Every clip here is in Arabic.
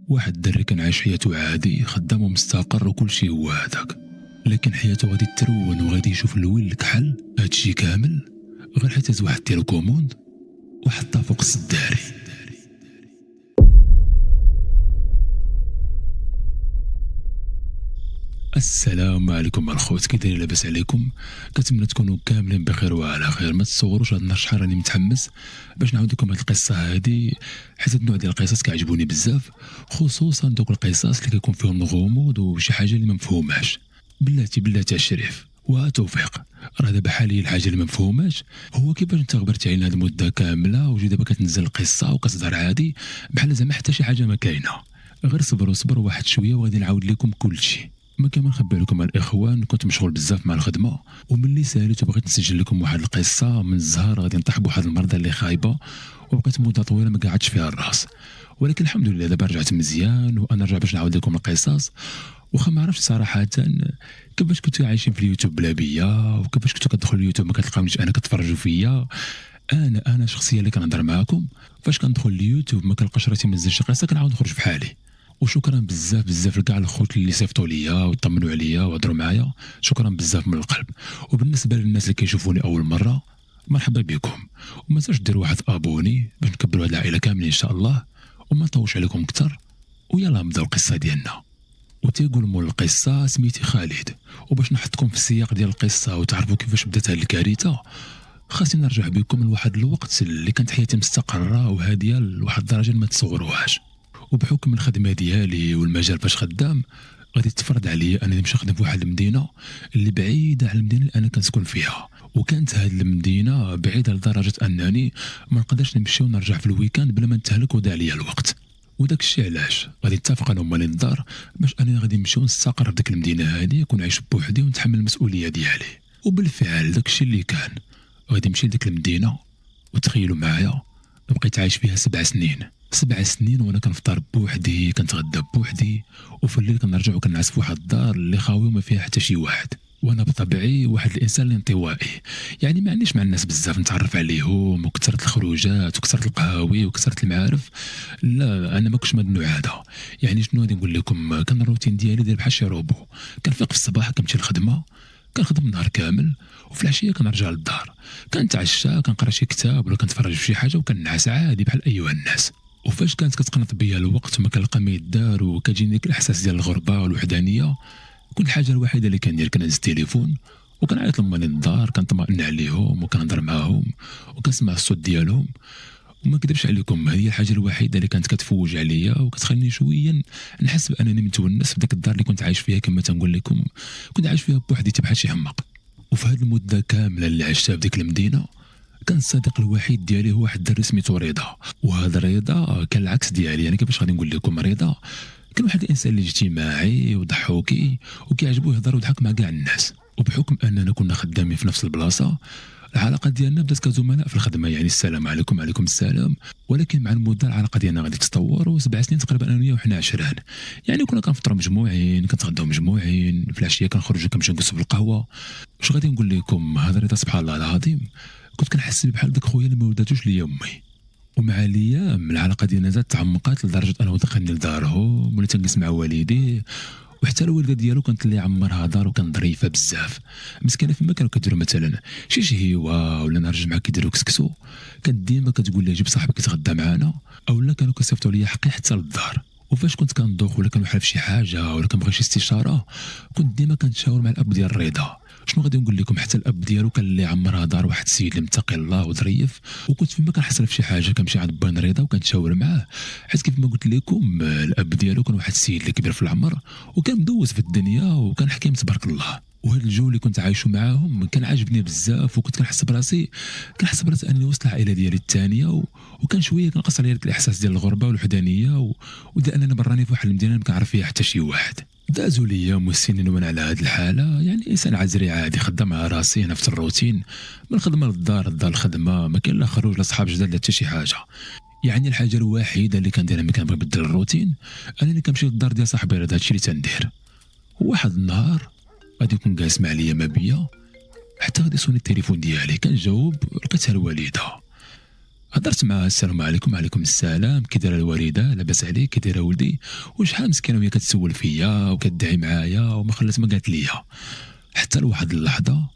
واحد الدري كان عايش حياته عادي، خدام ومستقر وكل شيء هو هذاك. لكن حياته غادي ترون وغادي يشوف الويل الكحل هادشي كامل غير حيت هز واحد ديال الكوموند وحطها فوق السداري. السلام عليكم الخوت، كي دايرين؟ لاباس عليكم؟ كنتمنى تكونوا كاملين بخير وعلى خير. ما تصوروش هاد النهار شحال راني متحمس باش نعاود لكم هاد القصه هادي، حيت هاد النوع ديال القصص كيعجبوني بزاف، خصوصا دوك القصص اللي كيكون فيهم الغموض وشي حاجه اللي ما مفهوماش. بلاتي الشريف وتوفيق، راه دابا حاليا الحاجه اللي ما مفهوماش هو كيفاش انت غبرتي علينا هاد المده كامله وجي دابا كتنزل القصه وكتهضر عادي بحال زعما حتى شي حاجه ما كاينه. غير صبروا واحد شويه وغادي نعاود لكم كل شيء. ما كما نخبي لكم الاخوان، كنت مشغول بزاف مع الخدمه، وملي ساليت وبغيت نسجل لكم واحد القصه من الزهر غادي نطيح بواحد المرضى اللي خايبه، وبقيت مده طويله ما قعدتش فيها الراس. ولكن الحمد لله دابا رجعت مزيان وانا رجع باش نعاود لكم القصص. واخا ما عرفتش صراحه كيفاش كنتو عايشين في اليوتيوب بلا بيا، وكيفاش كنتو كتدخلوا اليوتيوب ما كتلقاونيش انا كتفرجوا فيا. انا شخصيا اللي كنهضر معاكم فاش كندخل اليوتيوب ما كنلقاش راسي منزل شي قصه كنعاود نخرج بحالي. وشكرا بزاف لكاع الخوت اللي صيفطوا ليا وطمنوا عليا وهضروا معايا، شكرا بزاف من القلب. وبالنسبه للناس اللي كيشوفوني اول مره، مرحبا بكم، وما تنساوش ديروا واحد ابوني باش نكبروا هاد العائله كاملين ان شاء الله، وما نطولش عليكم اكثر. ويلا نبداو القصه ديالنا. وتيقول مول القصه سميتي خالد، وباش نحطكم في السياق ديال القصه وتعرفوا كيفاش بدات هاد الكارثه، خاصني نرجع بكم لواحد الوقت اللي كانت حياتي مستقره وهاديه لواحد الدرجه ما تصوروهاش. وبحكم الخدمه ديالي والمجال فاش خدام، غادي تفرض عليا انني نمشي نخدم في واحد المدينه اللي بعيده على المدينه اللي انا كنسكن فيها. وكانت هذه المدينه بعيده لدرجه انني ما نقدرش نمشي ونرجع في الويكاند بلا ما نتهلك وضيع عليا الوقت. وداك الشيء علاش غادي نتفق انا ومالين الدار باش انني غادي نمشي ونستقر في ديك المدينه هذه، نكون عايش بوحدي ونتحمل المسؤوليه ديالي. وبالفعل داك الشيء اللي كان، غادي نمشي لديك المدينه. وتخيلوا معايا، بقيت عايش فيها 7 سنين. 7 سنين وانا كنفطر بوحدي، كنتغدى بوحدي، وفي الليل كنرجع وكنعس في واحد الدار اللي خاويه وما فيها حتى شي واحد. وانا بطبعي واحد الانسان اللي انطوائي، يعني ما عنديش مع الناس بزاف نتعرف عليهم، وكثرت الخروجات وكثرت القهاوي وكثرت المعارف. لا انا ما كنتش من هذا النوع هذا. يعني شنو غادي نقول لكم، كان الروتين ديالي داير بحال شي روبو. كنفيق في الصباح كنمشي للخدمه، كنخدم النهار كامل، وفي العشيه كنرجع للدار، كنتعشى، كنقرا شي كتاب ولا كنتفرج في شي حاجه وكنعس عادي بحال ايها الناس. وفاش كانت كتقنط بيا الوقت ما كنلقى ما يدار وكتجيني ديك الاحساس ديال الغربه والوحدانيه، كل حاجه الوحيده اللي كندير كنهز التليفون وكنعيط لهم من الدار، كنطمئن عليهم وكنهضر معاهم وكنسمع الصوت ديالهم. وما كذبش عليكم، هذه الحاجه الوحيده اللي كانت كتفوج عليا وكتخليني شويه نحس بانني متونس في ديك الدار اللي كنت عايش فيها. كما تنقول لكم كنت عايش فيها بوحدي بحال شي حماق. وفي هذه المده كامله اللي عشتها في ديك المدينه، كان الصديق الوحيد ديالي هو واحد الدري سميتو رضا. وهذا رضا كان العكس ديالي، يعني كيفاش غادي نقول لكم، رضا كان واحد الانسان اللي اجتماعي وضحوكي وكيعجبو يهضر ويضحك مع كاع الناس. وبحكم اننا كنا خدامين في نفس البلاصه، العلاقه ديالنا بدات كزملاء في الخدمه، يعني السلام عليكم وعليكم السلام. ولكن مع المده العلاقه ديالنا غادي تتطور، و7 سنين تقريبا انا وياه وحنا عشران. يعني كنا كنفطروا مجموعين، كنتغداو مجموعين، في العشيه كنخرجوا كنمشيو نجلسوا في القهوه. واش غادي نقول لكم، هذا رضا سبحان الله العظيم كنت كنحس بحال داك خويا اللي ما ولداتوش ليا امي. ومع الايام العلاقه ديالنا زادت تعمقات لدرجه انه دخلني لدارهم ولا تنجلس مع والديه. وحتى الوالده ديالو كانت اللي عمرها دار وكان ظريفه بزاف مسكينه. فما كانوا كيديروا مثلا شي شهيوه ولا نهار الجمعه كيديروا كسكسو، كانت ديما كتقول لي جيب صاحبك يتغدى معنا، اولا كانوا كيصيفطوا لي حقي حتى للدار. وفاش كنت كندوخ ولا كنوحل في شي حاجه ولا كنبغي شي استشاره، كنت ديما كنتشاور مع الاب ديال الرضا. شنو غادي نقول لكم، حتى الاب ديالو كان اللي عمرها دار واحد السيد اللي متقي الله وظريف. وكنت فيما كنحصل في شي حاجه كنمشي عند بان رضا وكنتشاور معاه، حيت كيف ما قلت لكم الاب ديالو كان واحد السيد اللي كبير في العمر وكان مدوز في الدنيا وكان حكيم تبارك الله. وهذا الجو اللي كنت عايشه معاهم كان عاجبني بزاف، وكنت كنحس براسي اني وسط العائله ديالي الثانيه، وكان شويه كنقص عليا الاحساس ديال الغربه والوحدانيه وديال انني براني في واحد المدينه ما كنعرف فيها حتى شي واحد. دازوا لي ايام والسنين وانا على هذه الحاله، يعني انسان عزري عادي خدام على راسي نفس الروتين، من الخدمه للدار، الدار الخدمه، ما كاين لا خروج لا صحاب جداد لا حتى شي حاجه. يعني الحاجه الوحيده اللي كنديرها ملي كنبغي نبدل الروتين انني كنمشي للدار ديال صاحبي، هذا الشيء اللي تندير. وواحد النهار غادي يكون جالس مع ليا ما بيا، حتى غادي يصوني التليفون ديالي، كنجاوب لقيتها الوالده. هضرت معاها السلام عليكم. وعليكم السلام، كي دايره الوالده؟ لاباس عليك؟ كي دايره ولدي؟ وشحال مسكينه وهي كتسول فيا وكتدعي معايا وما خلات ما قالت ليا، حتى لواحد اللحظه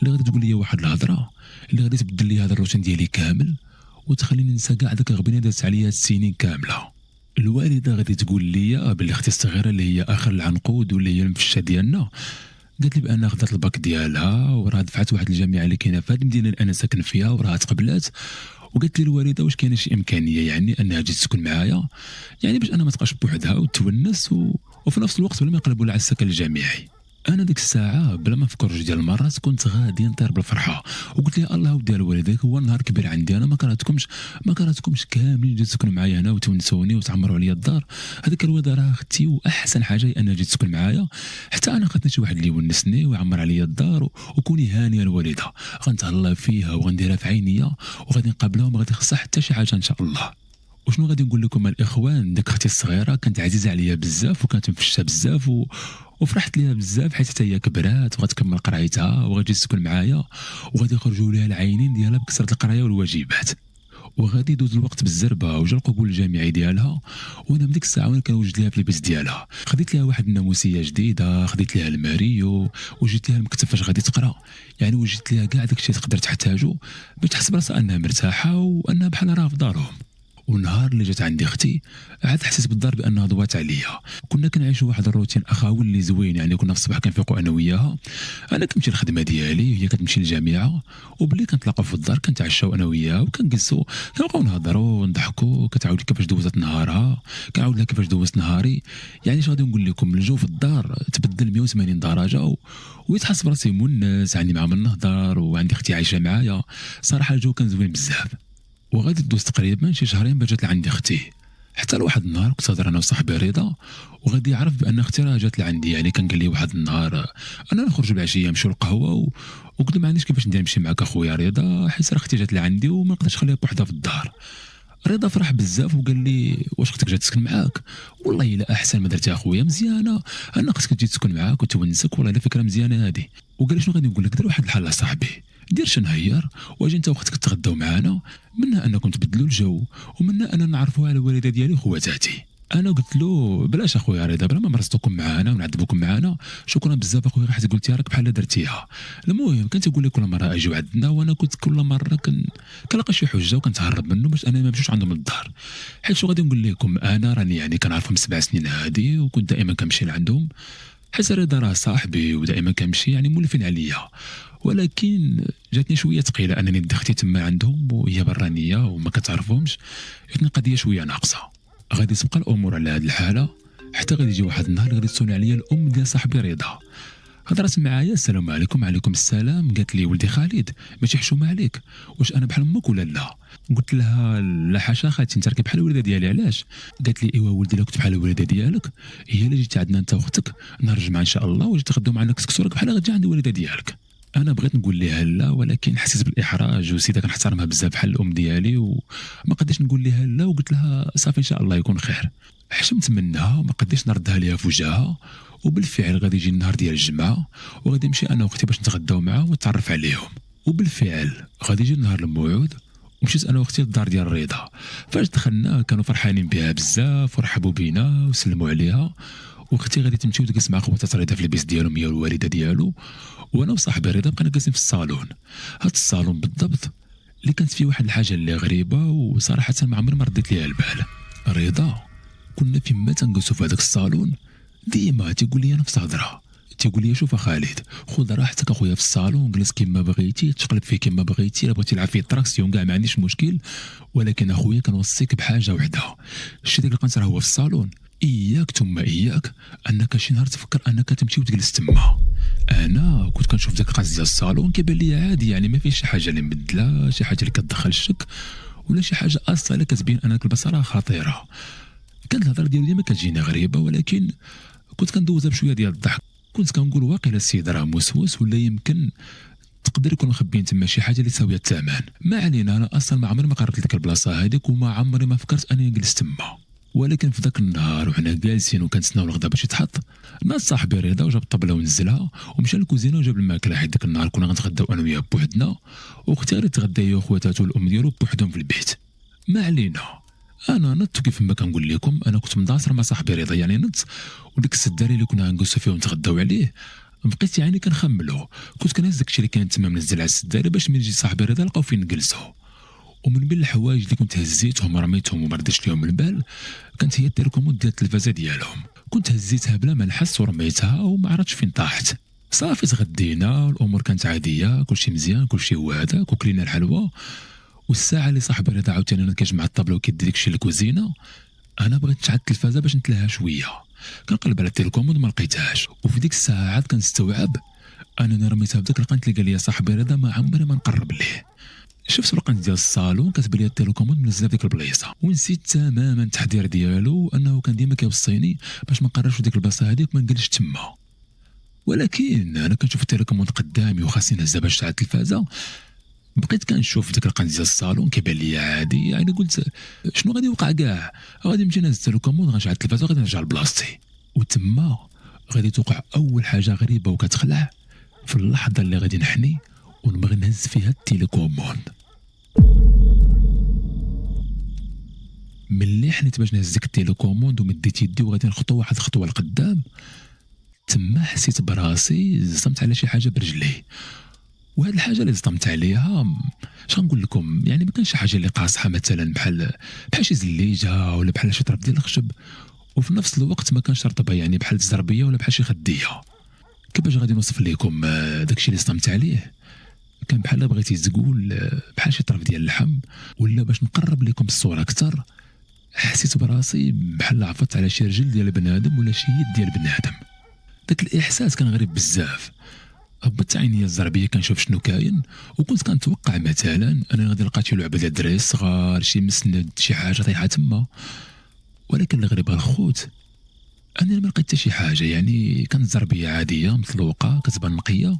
اللي غادي تقول لي واحد الهضره اللي غادي تبدل لي هذا الروتين ديالي كامل وتخليني ننسى كاع داك الغبنه اللي دازت عليا السنين كامله. الوالده غادي تقول لي باللي اختي الصغيره اللي هي اخر العنقود واللي هي المفشه ديالنا قالت لي بان خدات الباك ديالها وراه دفعت واحد الجامعه اللي كاينه في هذه المدينه اللي انا ساكن فيها وراها تقبلات. وقالت لي الوالده واش كاينه شي امكانيه يعني انها تجي تسكن معايا، يعني باش انا ما تبقاش بوحدها وتونس وفي نفس الوقت بلا ما يقلبوا لها على السكن الجامعي. انا ديك الساعه بلا ما نفكر جوج ديال المرات كنت غادي نطير بالفرحه وقلت لها الله ودي الوالديك هو النهار كبير عندي، انا ما كرهتكمش كاملين جيت تسكنوا معايا هنا وتونسوني وتعمروا عليا الدار. هذيك الوالده راه اختي واحسن حاجه هي انها جيت تسكن معايا، حتى انا خاطني شي واحد اللي يونسني ويعمر عليا الدار وكوني هانيه الوالده، غنتهلا فيها وغنديرها في عينيا وغادي نقابلها وما غادي يخصها حتى شي حاجه ان شاء الله. وشنو غادي نقول لكم الاخوان، ديك اختي الصغيره كانت عزيزه عليا بزاف وكانت مفشه بزاف وفرحت ليها بزاف حيت حتى هي كبرات وغتكمل قرايتها وغادي تسكن معايا وغادي يخرجوا ليها العينين ديالها بكثره القرايه والواجبات وغادي يدوز الوقت بالزربه وجا القبول الجامعي ديالها. وانا من ديك الساعه وانا كنوجد ليها في البيت ديالها، خديت ليها واحد الناموسيه جديده، خديت ليها الماريو وجدت ليها المكتب فاش غادي تقرا، يعني وجدت ليها كاع داكشي تقدر تحتاجو باش تحس براسها انها مرتاحه وانها بحال راها في دارهم. والنهار اللي جات عندي اختي عاد حسيت بالدار بانها ضوات عليا. كنا كنعيشوا واحد الروتين اخاوي اللي زوين، يعني كنا في الصباح كنفيقوا انا وياها، انا كنمشي للخدمه ديالي وهي كتمشي للجامعه وبلي كنتلاقاو في الدار كنتعشاو انا وياها وكنجلسوا كنبقاو نهضروا ونضحكوا، كتعاود لي كيفاش دوزت نهارها كنعاود لها كيفاش دوزت نهاري. يعني اش غادي نقول لكم، الجو في الدار تبدل 180 درجه ويتحس براسي مونس، يعني مع من نهضر وعندي اختي عايشه معايا. صراحه الجو كان زوين بزاف. وغادي تدوز تقريبا شي شهرين باش جات لعندي اختي، حتى لواحد النهار كنت هضر انا وصاحبي رضا وغادي يعرف بان اختي راه جات لعندي. يعني كان قال لي واحد النهار انا نخرج بالعشيه نمشيو القهوه وقلت له ما عنديش كيفاش ندير نمشي معاك اخويا رضا حيت راه اختي جات لعندي وما نقدرش نخليها بوحدها في الدار. رضا فرح بزاف وقال لي واش اختك جات تسكن معاك؟ والله الا احسن ما درتي اخويا، مزيانه انا خصك تجي تسكن معاك وتونسك، والله الا فكره مزيانه هذه. وقال لي شنو غادي نقول لك، دير واحد الحل صاحبي، دير شنهير واجي انت واختك تغداو معانا، منها انكم تبدلوا الجو ومنها اننا نعرفوها على الوالده ديالي وخواتاتي. انا قلت له بلاش اخويا رضا، بلا ما مرستكم معانا ونعذبكم معانا، شكرا بزاف اخويا حيت قلتي راك بحال درتيها. المهم كنت تقول لي كل مره اجيو عندنا وانا كنت كل مره كنلقى شي حجه وكنتهرب منه باش انا ما نمشيش عندهم للدار. حيت شو غادي نقول لكم، انا راني يعني كنعرفهم 7 سنين هادي وكنت دائما كنمشي لعندهم حيت رضا راه صاحبي ودائما كنمشي، يعني مولفين عليا. ولكن جاتني شويه ثقيله انني دختي تما عندهم وهي برانيه وما كتعرفهمش، جاتني قضيه شويه ناقصه. غادي تبقى الامور على هذه الحاله حتى غادي يجي واحد النهار غادي تصوني عليا الام ديال صاحبي رضا. هضرت معايا السلام عليكم. وعليكم السلام. قالت لي ولدي خالد ماشي حشومه عليك، واش انا بحال امك ولا لا؟ قلت لها لا حاشا خالتي انت راكي بحال الوليده ديالي. علاش؟ قالت لي ايوا ولدي لا كنت بحال الوليده ديالك هي اللي جيتي عندنا انت واختك نهار الجمعه ان شاء الله وجيتي تغداو معنا كسكسو راك بحال غتجي عند الوالده ديالك. انا بغيت نقول لها لا ولكن حسيت بالاحراج وسيده كنحترمها بزاف بحال الام ديالي وما قديش نقول لها لا، وقلت لها صافي ان شاء الله يكون خير. حشمت منها وما قديش نردها ليها في وجهها. وبالفعل غادي يجي النهار ديال الجمعه وغادي نمشي انا واختي باش نتغداو معاه ونتعرف عليهم. وبالفعل غادي يجي نهار الموعود ومشيت انا واختي للدار ديال الرضا. فاش دخلنا كانوا فرحانين بها بزاف ورحبوا بينا وسلموا عليها. واختي غادي تمشي وتجلس مع خواتات رضا في البيت ديالهم هي والوالده ديالو، وانا وصاحبي رضا بقينا جالسين في الصالون. هاد الصالون بالضبط اللي كانت فيه واحد الحاجه اللي غريبه وصراحه ما عمري ما رديت ليها البال. رضا كنا فيما تنجلسوا في هذاك الصالون ديما تيقول لي نفس الهضره، تيقول لي شوف خالد خذ راحتك اخويا في الصالون جلس كيما بغيتي تقلب فيه كيما بغيتي، الا بغيتي تلعب فيه التراكسيون كاع ما عنديش مشكل، ولكن اخويا كنوصيك بحاجه وحده، الشيء اللي لقيت راه هو في الصالون اياك ثم اياك انك شي نهار تفكر انك تمشي وتجلس تما. انا كنت كنشوف داك القاس ديال الصالون كيبان لي عادي، يعني ما فيه شي حاجه اللي مبدله، شي حاجه اللي كتدخل الشك ولا شي حاجه اصلا كتبين انك البصره خطيره. كانت الهضره ديالو ديما كتجيني غريبه ولكن كنت كندوزها بشويه ديال الضحك. كنت كنقول واقيلا السيد راه موسوس ولا يمكن تقدر يكون مخبيين تما شي حاجه اللي تساوي الثمن. ما علينا، انا اصلا ما عمري ما قررت لك البلاصه هذيك وما عمري ما فكرت اني نجلس تما. ولكن في ذاك النهار وحنا جالسين وكنتسناو الغدا باش يتحط، ناض صاحبي رضا وجاب الطبله ونزلها ومشى للكوزينه وجاب الماكله، حيت ذاك النهار كنا غنتغداو انا وياه بوحدنا، واختي غير تغدى هي وخواتاتو والام ديالو بوحدهم في البيت. ما علينا، انا نضت كيف ما كنقول لكم، انا كنت مداصر مع صاحبي رضا، يعني نضت وديك السداري اللي كنا غنجلسو فيه ونتغداو عليه بقيت يعني كنخملو، كنت كنهز داكشي اللي كان تما منزل على السداري باش ملي يجي صاحبي رضا نلقاو فين نجلسو. ومن بين الحوايج اللي كنت هزيتهم رميتهم وما رديتش ليهم البال كانت هي التليكوموند ديال التلفازه ديالهم، كنت هزيتها بلا ما نحس ورميتها وما عرفتش فين طاحت. صافي تغدينا الامور كانت عاديه، كلشي مزيان كلشي هو هذاك، وكلينا الحلوى. والساعه اللي صاحبي رضا عاوتاني انا كنجمع الطابله وكيدي داكشي للكوزينه، انا بغيت نشعل التلفازه باش نتلهى شويه، كنقلب على التليكوموند ما لقيتهاش، وفي ديك الساعه عاد كنستوعب انني رميتها بداك القنت اللي قال لي صاحبي رضا ما عمري ما نقرب ليه. شفت القنت ديال الصالون كتبان لي التليكوموند منزله في ديك البلايصه، ونسيت تماما التحضير ديالو انه كان ديما كيوصيني باش ما نقربش في ديك البلاصه هذيك وما نجلسش تما. ولكن انا كنشوف التليكوموند قدامي وخاصني نهزها باش تعاد التلفازه، بقيت كنشوف ديك القنت ديال الصالون كيبان لي عادي، يعني قلت شنو غادي يوقع كاع، غادي نمشي نهز التليكوموند غنشعل التلفازه وغادي نرجع لبلاصتي. وتما غادي توقع اول حاجه غريبه وكتخلع في اللحظه اللي غادي نحني ونبغي نهز فيها التليكوموند. ملي حنيت باش نهز ديك التليكوموند ومديت يدي وغادي نخطو واحد الخطوه لقدام، تما حسيت براسي زطمت على شي حاجه برجلي. وهاد الحاجه اللي زطمت عليها شنقول لكم، يعني ما كانش شي حاجه اللي قاصحه مثلا بحال شي زليجه ولا بحال شي طرف ديال الخشب، وفي نفس الوقت ما كانش رطبه يعني بحال الزربيه ولا بحال شي خديه. كيفاش غادي نوصف لكم داكشي اللي صدمت عليه؟ كان بحال بغيتي تقول بحال شي طرف ديال اللحم، ولا باش نقرب لكم الصوره اكثر حسيت براسي بحال عفطت على شي رجل ديال بنادم ولا شي يد ديال بنادم. داك الاحساس كان غريب بزاف. هبطت عينيا الزربيه كنشوف شنو كاين، وكنت كنتوقع مثلا انا غادي نلقى شي لعبه ديال الدراري الصغار، شي مسند شي حاجه طايحه تما. ولكن الغريب الخوت انا ما لقيت حتى شي حاجه، يعني كانت زربيه عاديه مطلوقه كتبان نقيه،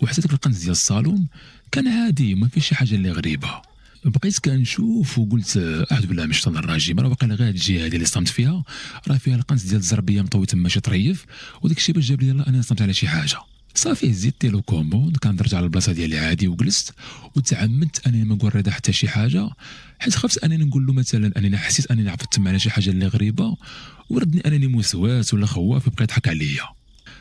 وحتى داك القنت ديال الصالون كان عادي ما فيش شي حاجه اللي غريبه. بقيت كنشوف وقلت اعوذ بالله من الشيطان الرجيم، راه واقيلا غير هاد الجهه هذه اللي صمت فيها راه فيها القنت ديال الزربيه مطوي تما شي طريف، وداك الشيء باش جاب لي انا صمت على شي حاجه. صافي هزيت التيليكوموند كندرج على البلاصه ديالي عادي وجلست، وتعمدت انني ما نقول رضا حتى شي حاجه، حيت خفت انني نقول له مثلا انني حسيت انني عفت تما على شي حاجه اللي غريبه وردني انني موسواس ولا خواف وبقى يضحك عليا.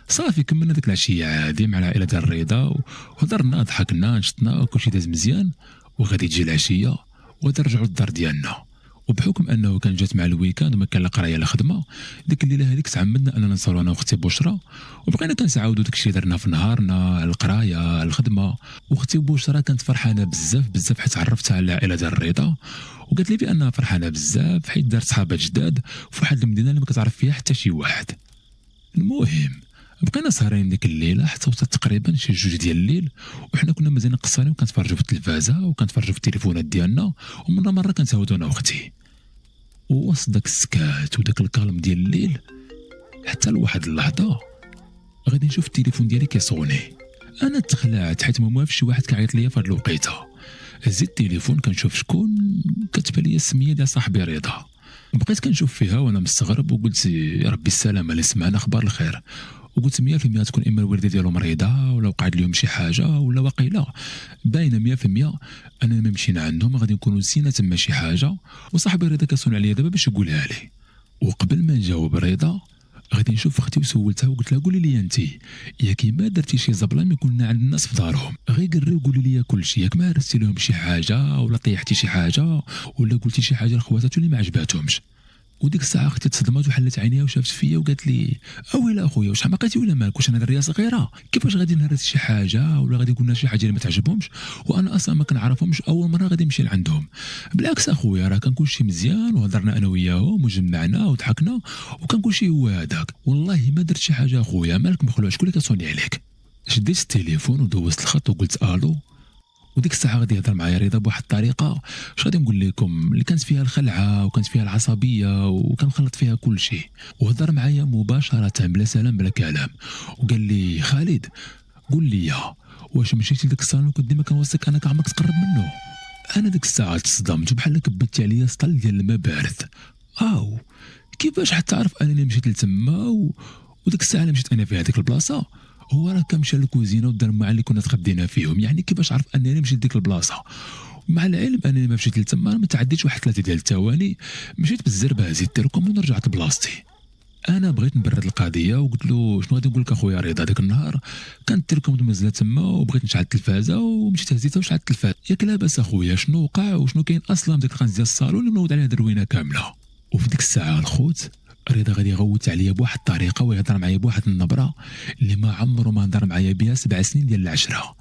صافي كملنا ديك العشيه عادي مع العائله ديال الرضا، وهضرنا ضحكنا نشطنا وكلشي داز مزيان. وغادي تجي العشيه وغادي نرجعوا للدار ديالنا، وبحكم انه كان جات مع الويكاند وما كان لا قرايه لا خدمه، ديك الليله هذيك تعمدنا اننا نصوروا انا واختي بشرى، وبقينا كنسعاودوا داك الشيء درنا في نهارنا على القرايه على الخدمه. واختي بشرى كانت فرحانه بزاف بزاف حيت عرفتها على العائله ديال الرضا، وقالت لي بانها فرحانه بزاف حيت دارت صحابات جداد في واحد المدينه اللي ما كتعرف فيها حتى شي واحد. المهم بقينا سهرين ديك الليله حتى وصلت تقريبا شي 2 ديال الليل، وحنا كنا مازال قصانين وكنتفرجوا في التلفازه وكنتفرجوا في التليفونات ديالنا، ومره مره كنتهاودوا انا واختي. ووسط داك السكات وداك الكالم ديال الليل حتى لواحد اللحظه غادي نشوف التليفون ديالي كيصوني. انا تخلعت حيت ما موافش شي واحد كيعيط ليا في هاد الوقيته. هزيت التليفون كنشوف شكون، كتبان لي السميه ديال صاحبي رضا. بقيت كنشوف فيها وانا مستغرب وقلت يا ربي السلامه اللي سمعنا اخبار الخير، وقلت 100% تكون اما الوالده ديالو مريضه ولا وقعت لهم شي حاجه ولا واقيلا باينه 100% اننا مشينا عندهم غادي نكونوا نسينا تما شي حاجه، وصاحبي رضا كيصون عليا دابا باش يقولها لي. وقبل ما نجاوب رضا غادي نشوف اختي وسولتها وقلت لها قولي لي انت ياك ما درتي شي زبله ملي كنا عند الناس في دارهم، غير قري وقولي لي كل شيء، ياك ما هرستي لهم شي حاجه ولا طيحتي شي حاجه ولا قلتي شي حاجه لخواتاتو اللي ما عجباتهمش. وديك الساعه اختي تصدمات وحلت عينيها وشافت فيا وقالت لي اويلا اخويا واش حماقيتي ولا مالك، واش انا دريه صغيره كيفاش غادي نهرس شي حاجه ولا غادي قلنا شي حاجه اللي ما تعجبهمش وانا اصلا ما كنعرفهمش اول مره غادي نمشي لعندهم. بالعكس اخويا راه كان كلشي مزيان وهضرنا انا وياهم وجمعنا وضحكنا وكان كلشي هو هذاك، والله ما درت شي حاجه اخويا مالك مخلوع شكون اللي كتصوني عليك. شديت التليفون ودوزت الخط وقلت الو. وديك الساعه غادي يهضر معايا رضا بواحد الطريقه اش غادي نقول لكم اللي كانت فيها الخلعه وكانت فيها العصبيه وكان خلط فيها كل شيء، وهضر معايا مباشره بلا سلام بلا كلام وقال لي خالد قول لي واش مشيتي لذاك الصالون كنت ديما كنوصيك انك عمرك تقرب منه. انا ديك الساعه تصدمت بحال كبتي عليا سطل ديال الماء بارد. كيفاش حتى عرف انني مشيت لتما وديك الساعه اللي مشيت انا فيها هذيك البلاصه هو راه كان مشى للكوزينه ودار مع اللي كنا تغدينا فيهم، يعني كيفاش عرف انني مشيت لديك البلاصه؟ مع العلم انني ما مشيت لتما، ما تعديتش واحد 3 ديال الثواني مشيت بالزربه زدت لكم ورجعت لبلاصتي. انا بغيت نبرد القضيه وقلت له شنو غادي نقول لك اخويا رضا، داك النهار كانت تيليكوم مزله تما وبغيت نشعل التلفازه ومشيت هزيتها وشعلت التلفازه، ياك لاباس اخويا شنو وقع وشنو كاين اصلا بديك القنص ديال الصالون اللي منوض عليها دروينه كامله. وفي ديك الساعه الخوت رضا غادي يغوت عليا بواحد الطريقه ويهضر معايا بواحد النبره اللي ما عمره ما هضر معايا بها 7 سنين ديال العشره،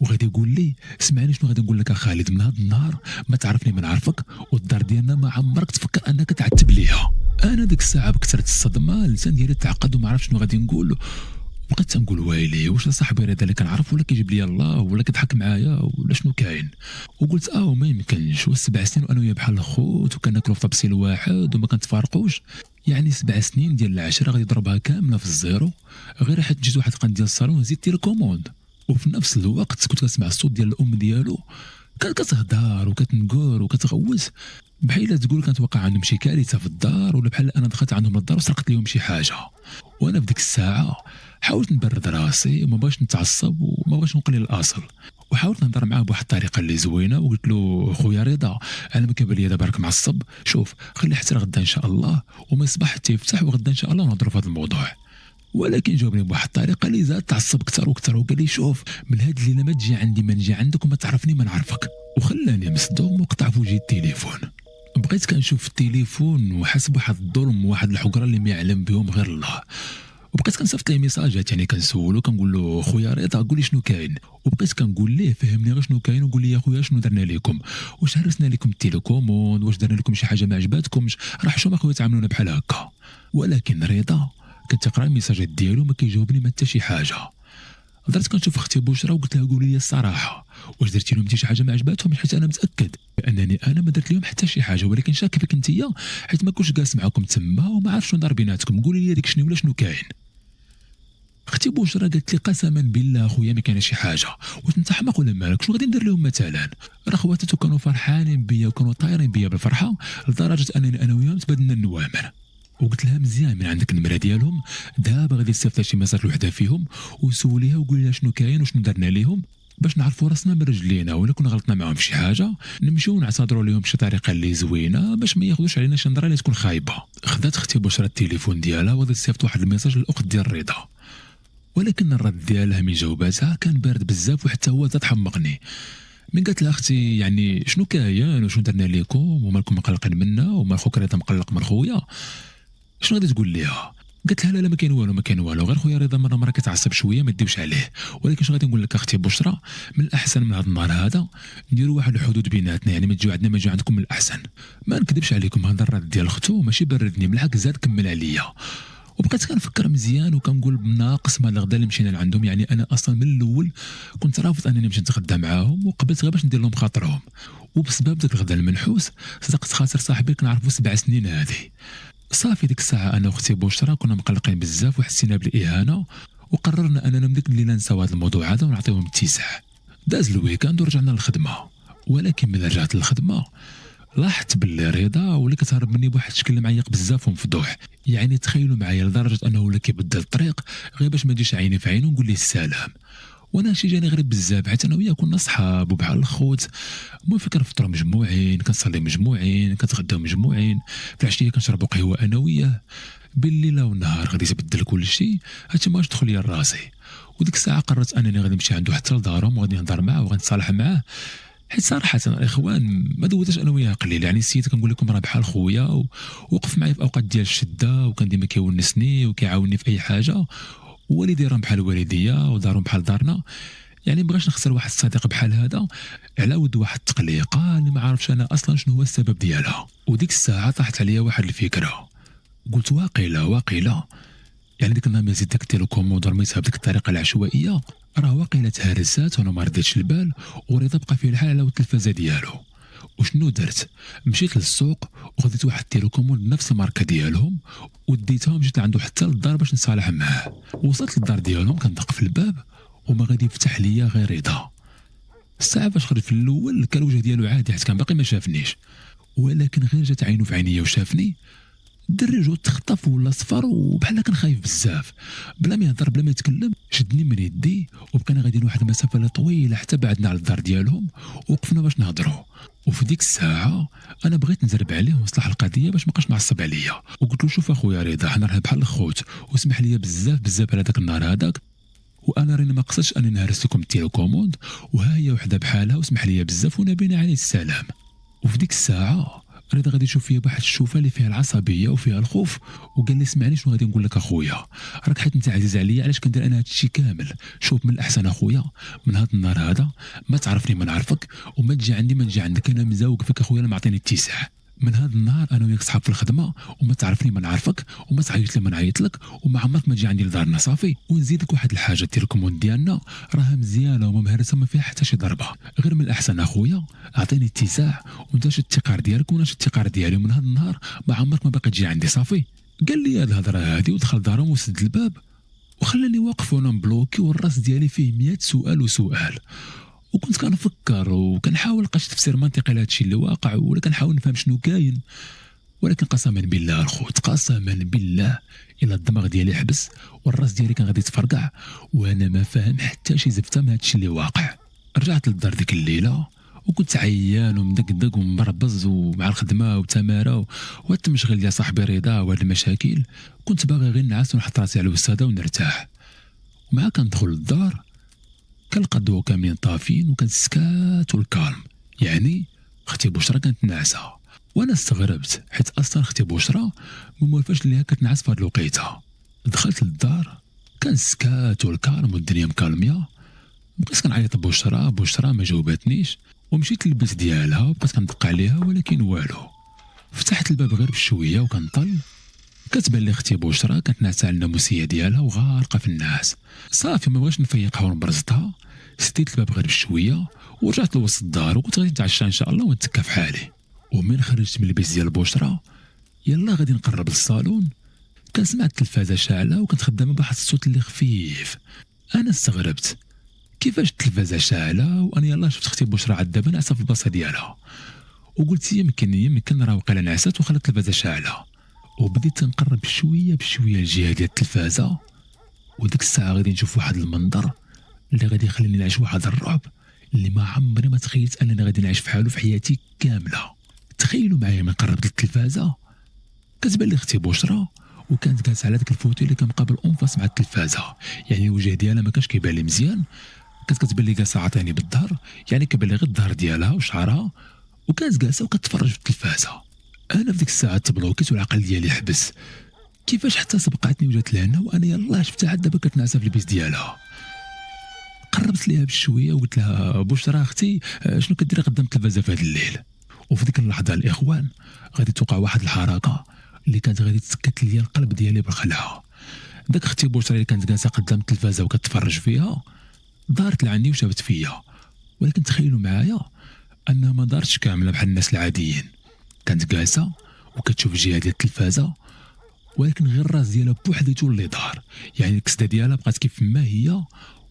وغادي يقول لي اسمعني شنو غادي نقول لك خالد، من هذا النهار ما تعرفني ما نعرفك، والدار ديالنا ما عمرك تفكر انك تعتب ليها. انا ديك الساعه بكثره الصدمه اللسان ديالي تعقد وما عرفتش شنو غادي نقول، بقيت تنقول ويلي واش صاحبي رضا اللي كنعرف ولا كيجيب لي الله ولا كيضحك معايا ولا شنو كاين. وقلت ما يمكنش، و7 سنين وانا وياه بحال الخوت وكناكلوا في طبسيل واحد وما كنتفارقوش، يعني 7 سنين ديال العشره غادي يضربها كامله في الزيرو غير حيت جيت واحد القنت ديال الصالون وزيدت الكوموند. وفي نفس الوقت كنت كنسمع الصوت ديال الام ديالو كانت كتهضر وكتنقر وكتغوت بحال تقول كانت وقع عندهم شي كارثه في الدار، ولا بحال انا دخلت عندهم للدار وسرقت لهم شي حاجه. وانا في ديك الساعه حاولت نبرد راسي وما بغيتش نتعصب وما بغيتش نقلل الاصل، وحاولت نهضر معاه بواحد الطريقه اللي زوينه وقلت له خويا رضا انا ما كيبان لي دابا راك معصب، شوف خلي حتى غدا ان شاء الله وما يصبح حتى يفتح وغدا ان شاء الله نهضروا في هذا الموضوع. ولكن جاوبني بواحد الطريقه اللي زاد تعصب اكثر واكثر وقال لي شوف من هاد الليله ما تجي عندي ما نجي عندك وما تعرفني ما نعرفك، وخلاني مصدوم وقطع في وجهي التليفون. بقيت كنشوف التليفون وحاسب بواحد الظلم وواحد الحقره اللي ما يعلم بهم غير الله، وبقيت كنصيفط ليه ميساجات يعني كنسولو كنقول له خويا رضا قول لي شنو كاين، وبقيت كنقول ليه فهمني غير شنو كاين وقول لي يا خويا شنو درنا لكم، واش هرسنا لكم التيليكوموند، واش درنا لكم شي حاجه ما عجباتكمش، راه حشومه خويا تعاملونا بحال هكا. ولكن رضا كنت تقرا الميساجات ديالو ما كيجاوبني ما حتى شي حاجه. درت كنشوف اختي بشرى وقلت لها قولي لي الصراحه واش درتي لهم شي حاجه ما عجباتهم، حيت انا متاكد بانني انا ما درت لهم حتى شي حاجه، ولكن شاك فيك انتيا حيت ما كنتش جالس معاكم تما وما عارف شنو دار بيناتكم، قولي لي ديك شنو ولا شنو كاين. اختي بشرى قالت لي قسما بالله اخويا ما كاين شي حاجه، واش انت حماق ولا مالك شنو غادي ندير لهم مثلا، راه خواتاتو كانوا فرحانين بيا وكانوا طايرين بيا بالفرحه لدرجه انني انا وياهم تبادلنا النوامر. وقلت لها مزيان من عندك النمره ديالهم دابا غادي تصيفط شي ميساج لوحده فيهم وسوليها وقولي لها شنو كاين وشنو درنا ليهم باش نعرفوا راسنا من رجلينا، ولا كنا غلطنا معاهم في شي حاجه نمشيو نعتذروا لهم بشي طريقه اللي زوينه باش ما ياخذوش علينا شي نظره اللي تكون خايبه. خدات اختي بشرى التليفون ديالها وغادي تصيفط واحد الميساج للاخت ديال رضا، ولكن الرد ديالها من جاوباتها كان بارد بزاف وحتى هو زاد حمقني. من قالت لها اختي يعني شنو كاين وشنو درنا لكم ومالكم مقلقين منا ومال خوك رضا مقلق من خويا، شنو غادي تقول ليها؟ قالت لها لا ما كاين والو ما كاين والو، غير خويا رضا مره كيتعصب شويه ما ديوش عليه، ولكن شنو غادي نقول لك اختي بشرى من الاحسن من هذا النهار هذا نديروا واحد الحدود بيناتنا، يعني ما تجيو عندنا ما تجيو عندكم من الاحسن. ما نكذبش عليكم هذا الرد ديال اختو ماشي بردني بالعكس زاد كمل عليا. وبقيت كنفكر مزيان وكنقول بناقص ما الغدا اللي مشينا لعندهم، يعني انا اصلا من الاول كنت رافض انني نمشي نتغدى معاهم وقبلت غير باش ندير لهم خاطرهم، وبسبب ذاك الغدا المنحوس صدقت خاطر صاحبي كنعرفو 7 سنين هذه. صافي ديك الساعه انا واختي بشرى كنا مقلقين بزاف وحسينا بالاهانه وقررنا اننا من ديك الليله نساو هذا الموضوع هذا ونعطيهم اتساع. داز الويكاند ورجعنا للخدمه، ولكن ملي رجعت للخدمه لاحظت باللي رضا ولا كتهرب مني بواحد الشكل معيق بزاف ومفضوح، يعني تخيلوا معايا لدرجه انه ولا كيبدل الطريق غير باش ما تجيش عيني في عينه ونقول ليه السلام. وانا شي جاني غريب بزاف حيت انا وياه كنا صحاب وبحال الخوت، المهم كنفطروا مجموعين كنصلي مجموعين كنتغداو مجموعين، في العشيه كنشربوا قهوه انا وياه، بالليله والنهار غادي يتبدل كل شيء هادشي ما تدخل ليا لراسي. وديك الساعه قررت انني غادي نمشي عنده حتى لدارهم وغادي نهضر معاه وغنتصالح معاه، حيت صراحه الاخوان ما دوتش انا وياه قليل، يعني السيد كنقول لكم راه بحال خويا ووقف معايا في اوقات ديال الشده وكان ديما كيونسني وكيعاونني في اي حاجه، والدي راهم بحال والديا ودارهم بحال دارنا، يعني مبغاش نخسر واحد الصديق بحال هذا على ود واحد التقليقه اللي ما عارفش انا اصلا شنو هو السبب ديالها. وديك الساعه طاحت عليا واحد الفكره، قلت واقيلا يعني ديك النهار ملي زيد داك التيليكوموند ورميتها بديك الطريقه العشوائيه راه واقيلا تهرسات وانا ما رديتش البال، ورضا بقى فيه الحال على التلفازه ديالو. وشنو درت؟ مشيت للسوق وخديت واحد التيليكوموند نفس الماركه ديالهم وديتهم جيت عنده حتى للدار باش نصالح معاه. وصلت للدار ديالهم كندق في الباب وما غادي يفتح ليا غير رضا. الساعه فاش خرج في الاول كان الوجه ديالو عادي حيت كان باقي ما شافنيش، ولكن غير جات عينو في عينيا وشافني الدري جو تخطف ولا صفر وبحال كان خايف بزاف، بلا ما يهضر بلا ما يتكلم شدني من يدي وبقينا غاديين واحد المسافه طويله حتى بعدنا على الدار ديالهم، وقفنا باش نهضروا. وفي ديك الساعه انا بغيت نزرب عليه ونصلح القضيه باش مابقاش معصب عليا، وقلت له شوف اخويا رضا حنا راه بحال الخوت، واسمح لي بزاف بزاف على داك النهار هذاك، وانا راني ما قصدتش اني نهرس لكم التيليكوموند، وها هي وحده بحالها واسمح لي بزاف ونبينا عليه السلام. وفي ديك الساعه رضا غادي يشوف فيا بواحد الشوفه اللي فيها العصبيه وفيها الخوف، وقال لي اسمعني شنو غادي نقول لك اخويا، راك حيت انت عزيز عليا علاش كندير انا هذا الشيء كامل. شوف من الاحسن اخويا من هذا النهار هذا ما تعرفني ما نعرفك، وما تجي عندي ما نجي عندك، انا مزوق فيك اخويا لا معطيني اتساع. من هذا النهار انا وياك صحاب في الخدمه، وما تعرفني ما نعرفك، وما تعيط لي ما نعيط لك، وما عمرك ما تجي عندي لدارنا صافي. ونزيدك واحد الحاجه، التيليكوموند ديالنا راها مزيانه وما مهرسه ما فيها حتى شي ضربه، غير من الاحسن اخويا اعطيني اتساع وانت شد التقار ديالك وانا شد التقار ديالي، ومن هذا النهار ما عمرك ما باقي تجي عندي صافي. قال لي هاد الهضره هادي ودخل دارهم وسد الباب وخلاني واقف وانا مبلوكي والراس ديالي فيه 100 سؤال وسؤال. وكنت كنفكر وكنحاول لقاش تفسير منطقي لهذا الشيء اللي واقع، ولا كنحاول نفهم شنو كاين. ولكن قسما بالله الخوت قسما بالله الا الدماغ ديالي حبس والراس ديالي كان غادي يتفرقع وانا ما فاهم حتى شي زفته من هذا الشيء اللي واقع. رجعت للدار ديك الليله وكنت عيان ومدقدق ومبربز ومع الخدمه والتماره وهاد التمشغيل ديال صاحبي رضا وهاد المشاكل، كنت باغي غير نعس ونحط راسي على الوساده ونرتاح. ومع كندخل للدار كنلقى الضوء كاملين طافين وكان السكات والكالم، يعني اختي بشرى كانت ناعسه. وانا استغربت حيت اصلا اختي بشرى ما موالفاش ليها كتنعس في هاد الوقيته. دخلت للدار كان السكات والكالم والدنيا مكالميه، بقيت كنعيط بشرى ما جاوباتنيش، ومشيت للبيت ديالها وبقيت كندق عليها ولكن والو. فتحت الباب غير بشويه وكنطل، كتبان لي اختي بشرى كانت ناعسه على الناموسيه ديالها وغارقه في النعاس. صافي ما بغيتش نفيقها ونبرزتها، سديت الباب غير بشويه ورجعت لوسط الدار وكنت غادي نتعشى ان شاء الله ونتكا في حالي. ومن خرجت من البيت ديال بشرى يلا غادي نقرب للصالون، كنسمع التلفازه شاعله وكنت خدامه بواحد الصوت اللي خفيف. انا استغربت كيفاش التلفازه شاعله وانا يلا شفت اختي بشرى عاد دابا ناعسه في البلاصه ديالها، وقلت يمكن راه وقيلا نعست وخلت التلفازه شاعله. وبديت نقرب بشويه بشويه الجهه ديال التلفازه، وديك الساعه غادي نشوف واحد المنظر اللي غادي يخليني نعيش واحد الرعب اللي ما عمري ما تخيلت انني غادي نعيش في حاله في حياتي كامله. تخيلوا معايا من قربت للتلفازه كتبان لي اختي بشرى وكانت جالسه على داك الفوتو اللي كان مقابل انفاس مع التلفازه، يعني الوجه ديالها ما كانش كيبان لي مزيان، كانت كتبان لي جالسه عاطيني بالظهر، يعني كيبان لي غير الظهر ديالها وشعرها، وكانت جالسه وكتفرج في التلفازه. انا في ديك الساعه تبلوكيت والعقل ديالي حبس، كيفاش حتى سبقاتني وجات لهنا وانا يلاه شفتها عاد دابا كتنعسى في البيت ديالها. قربت ليها بشويه وقلت لها بشرى اختي شنو كديري قدام التلفازه في هذا الليل؟ وفي ديك اللحظه الاخوان غادي توقع واحد الحركه اللي كانت غادي تسكت لي القلب ديالي بالخلعه. داك اختي بشرى اللي كانت جالسه قدام التلفازه وكتفرج فيها دارت لعني وشافت فيا، ولكن تخيلوا معايا انها ما دارتش كامله بحال الناس العاديين، كانت جالسه وكتشوف الجهه ديال التلفازه ولكن غير الراس ديالها بوحديته اللي دار، يعني الكسده ديالها بقات كيف ما هي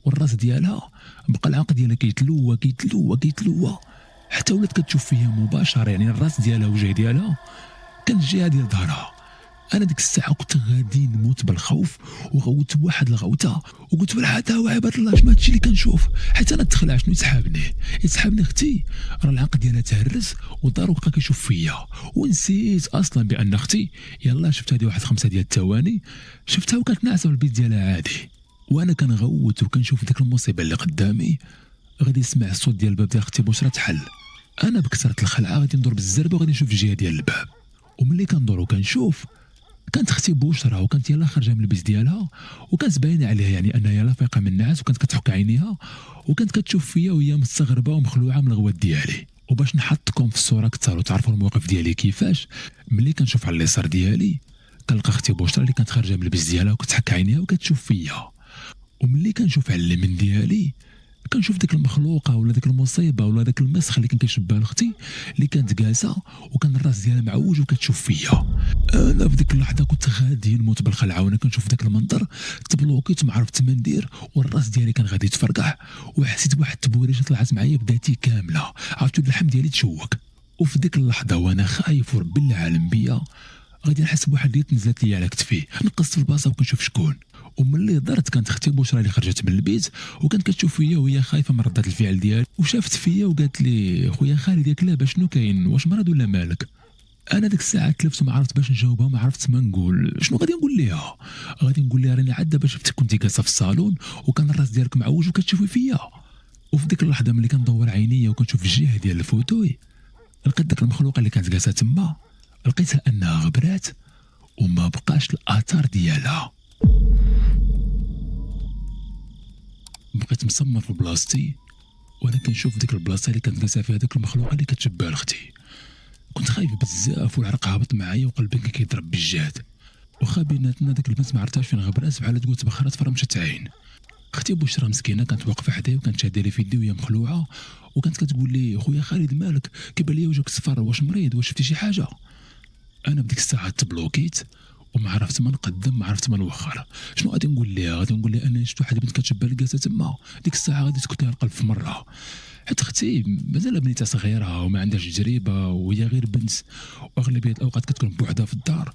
والراس ديالها بقى العقل ديالها كيتلوى كيتلوى كيتلوى حتى ولات كتشوف فيا مباشره، يعني الراس ديالها والوجه ديالها كان الجهه ديال ظهرها. انا ديك الساعه كنت غادي نموت بالخوف وغوت بواحد الغوته وقلت بالعاده وعباد الله اش ما هادشي اللي كنشوف، حيت انا تخلع شنو يسحبني اختي، راه العقل ديالها تهرس ودار وبقى كيشوف فيا، ونسيت اصلا بان اختي يلا شفت هذه واحد 5 ديال الثواني شفتها وكانت ناعسه في البيت ديالها عادي. وانا كنغوت وكنشوف ديك المصيبه اللي قدامي غادي نسمع الصوت ديال الباب ديال اختي بشرى تحل. انا بكثره الخلعه غادي ندور بالزربه وغادي نشوف الجهه ديال الباب، وملي كندور وكنشوف كانت اختي بشرى وكانت يلا خارجه من البيت ديالها وكانت باينه عليها يعني انها يلا فايقه من النعاس وكانت كتحك عينيها وكانت كتشوف فيا وهي مستغربه ومخلوعه من الغوات ديالي. وباش نحطكم في الصوره اكثر وتعرفوا الموقف ديالي كيفاش، ملي كنشوف على اليسار ديالي كنلقى اختي بشرى اللي كانت خارجه من البيت ديالها وكتحك عينيها وكتشوف فيا، وملي كنشوف على اليمين ديالي كنشوف ديك المخلوقه ولا ديك المصيبه ولا داك المسخ اللي كان كيشبه لاختي اللي كانت جالسه وكان الراس ديالها معوج وكتشوف فيا. انا في ديك اللحظه كنت غادي نموت بالخلعه وانا كنشوف داك المنظر، تبلوكيت ما عرفت ما ندير والراس ديالي كان غادي يتفرقع وحسيت بواحد التبوريجه طلعت معايا بداتي كامله، عرفتوا اللحم ديالي تشوك. وفي ديك اللحظه وانا خايف ورب العالم بيا غادي نحس بواحد اليد نزلت لي على كتفي، نقصت في البلاصه وكنشوف شكون. وملي هضرت كانت اختي بشرى اللي خرجت من البيت وكانت كتشوف فيا وهي خايفه من رده الفعل ديالي، وشافت فيا وقالت لي خويا خالد ياك لاباس شنو كاين، واش مرض ولا مالك؟ انا ديك الساعه تلفت وما عرفت باش نجاوبها، ما عرفت ما نقول. شنو غادي نقول ليها؟ غادي نقول لها راني عاد دابا شفتك كنتي جالسه في الصالون وكان الراس ديالك معوج وكتشوفي فيا. وفي ديك اللحظه ملي كندور عينيا وكنشوف الجهه ديال الفوتوي، لقيت ديك المخلوقه اللي كانت جالسه تما لقيتها انها غبرات وما بقاش الاثار ديالها. بقيت مصمم في بلاصتي وانا كنشوف ديك البلاصه اللي كانت جالسه فيها ديك المخلوقه اللي كتشبه لاختي. كنت خايف بزاف والعرق هابط معايا وقلبي كان كيضرب بالجهد. واخا بيناتنا ديك البنت ما عرفتهاش فين غبرات، بحال تقول تبخرات فرمشت عين. اختي بشرى مسكينه كانت واقفه حدايا وكانت شاده لي في يدي وهي مخلوعه، وكانت كتقول لي خويا خالد مالك كيبان لي وجهك صفر، واش مريض، واش شفتي شي حاجه؟ انا بديك الساعه تبلوكيت وما عرفت ما نقدم ما عرفت ما نوخر. شنو غادي نقول ليها؟ غادي نقول لها انني شفت واحد البنت كتشبه لي جالسه تما. ديك الساعه غادي تسكت لها القلب في مره، حيت اختي مازال بنيتها صغيره وما عندهاش تجربه وهي غير بنت، واغلبيه الاوقات كتكون بوحدها في الدار.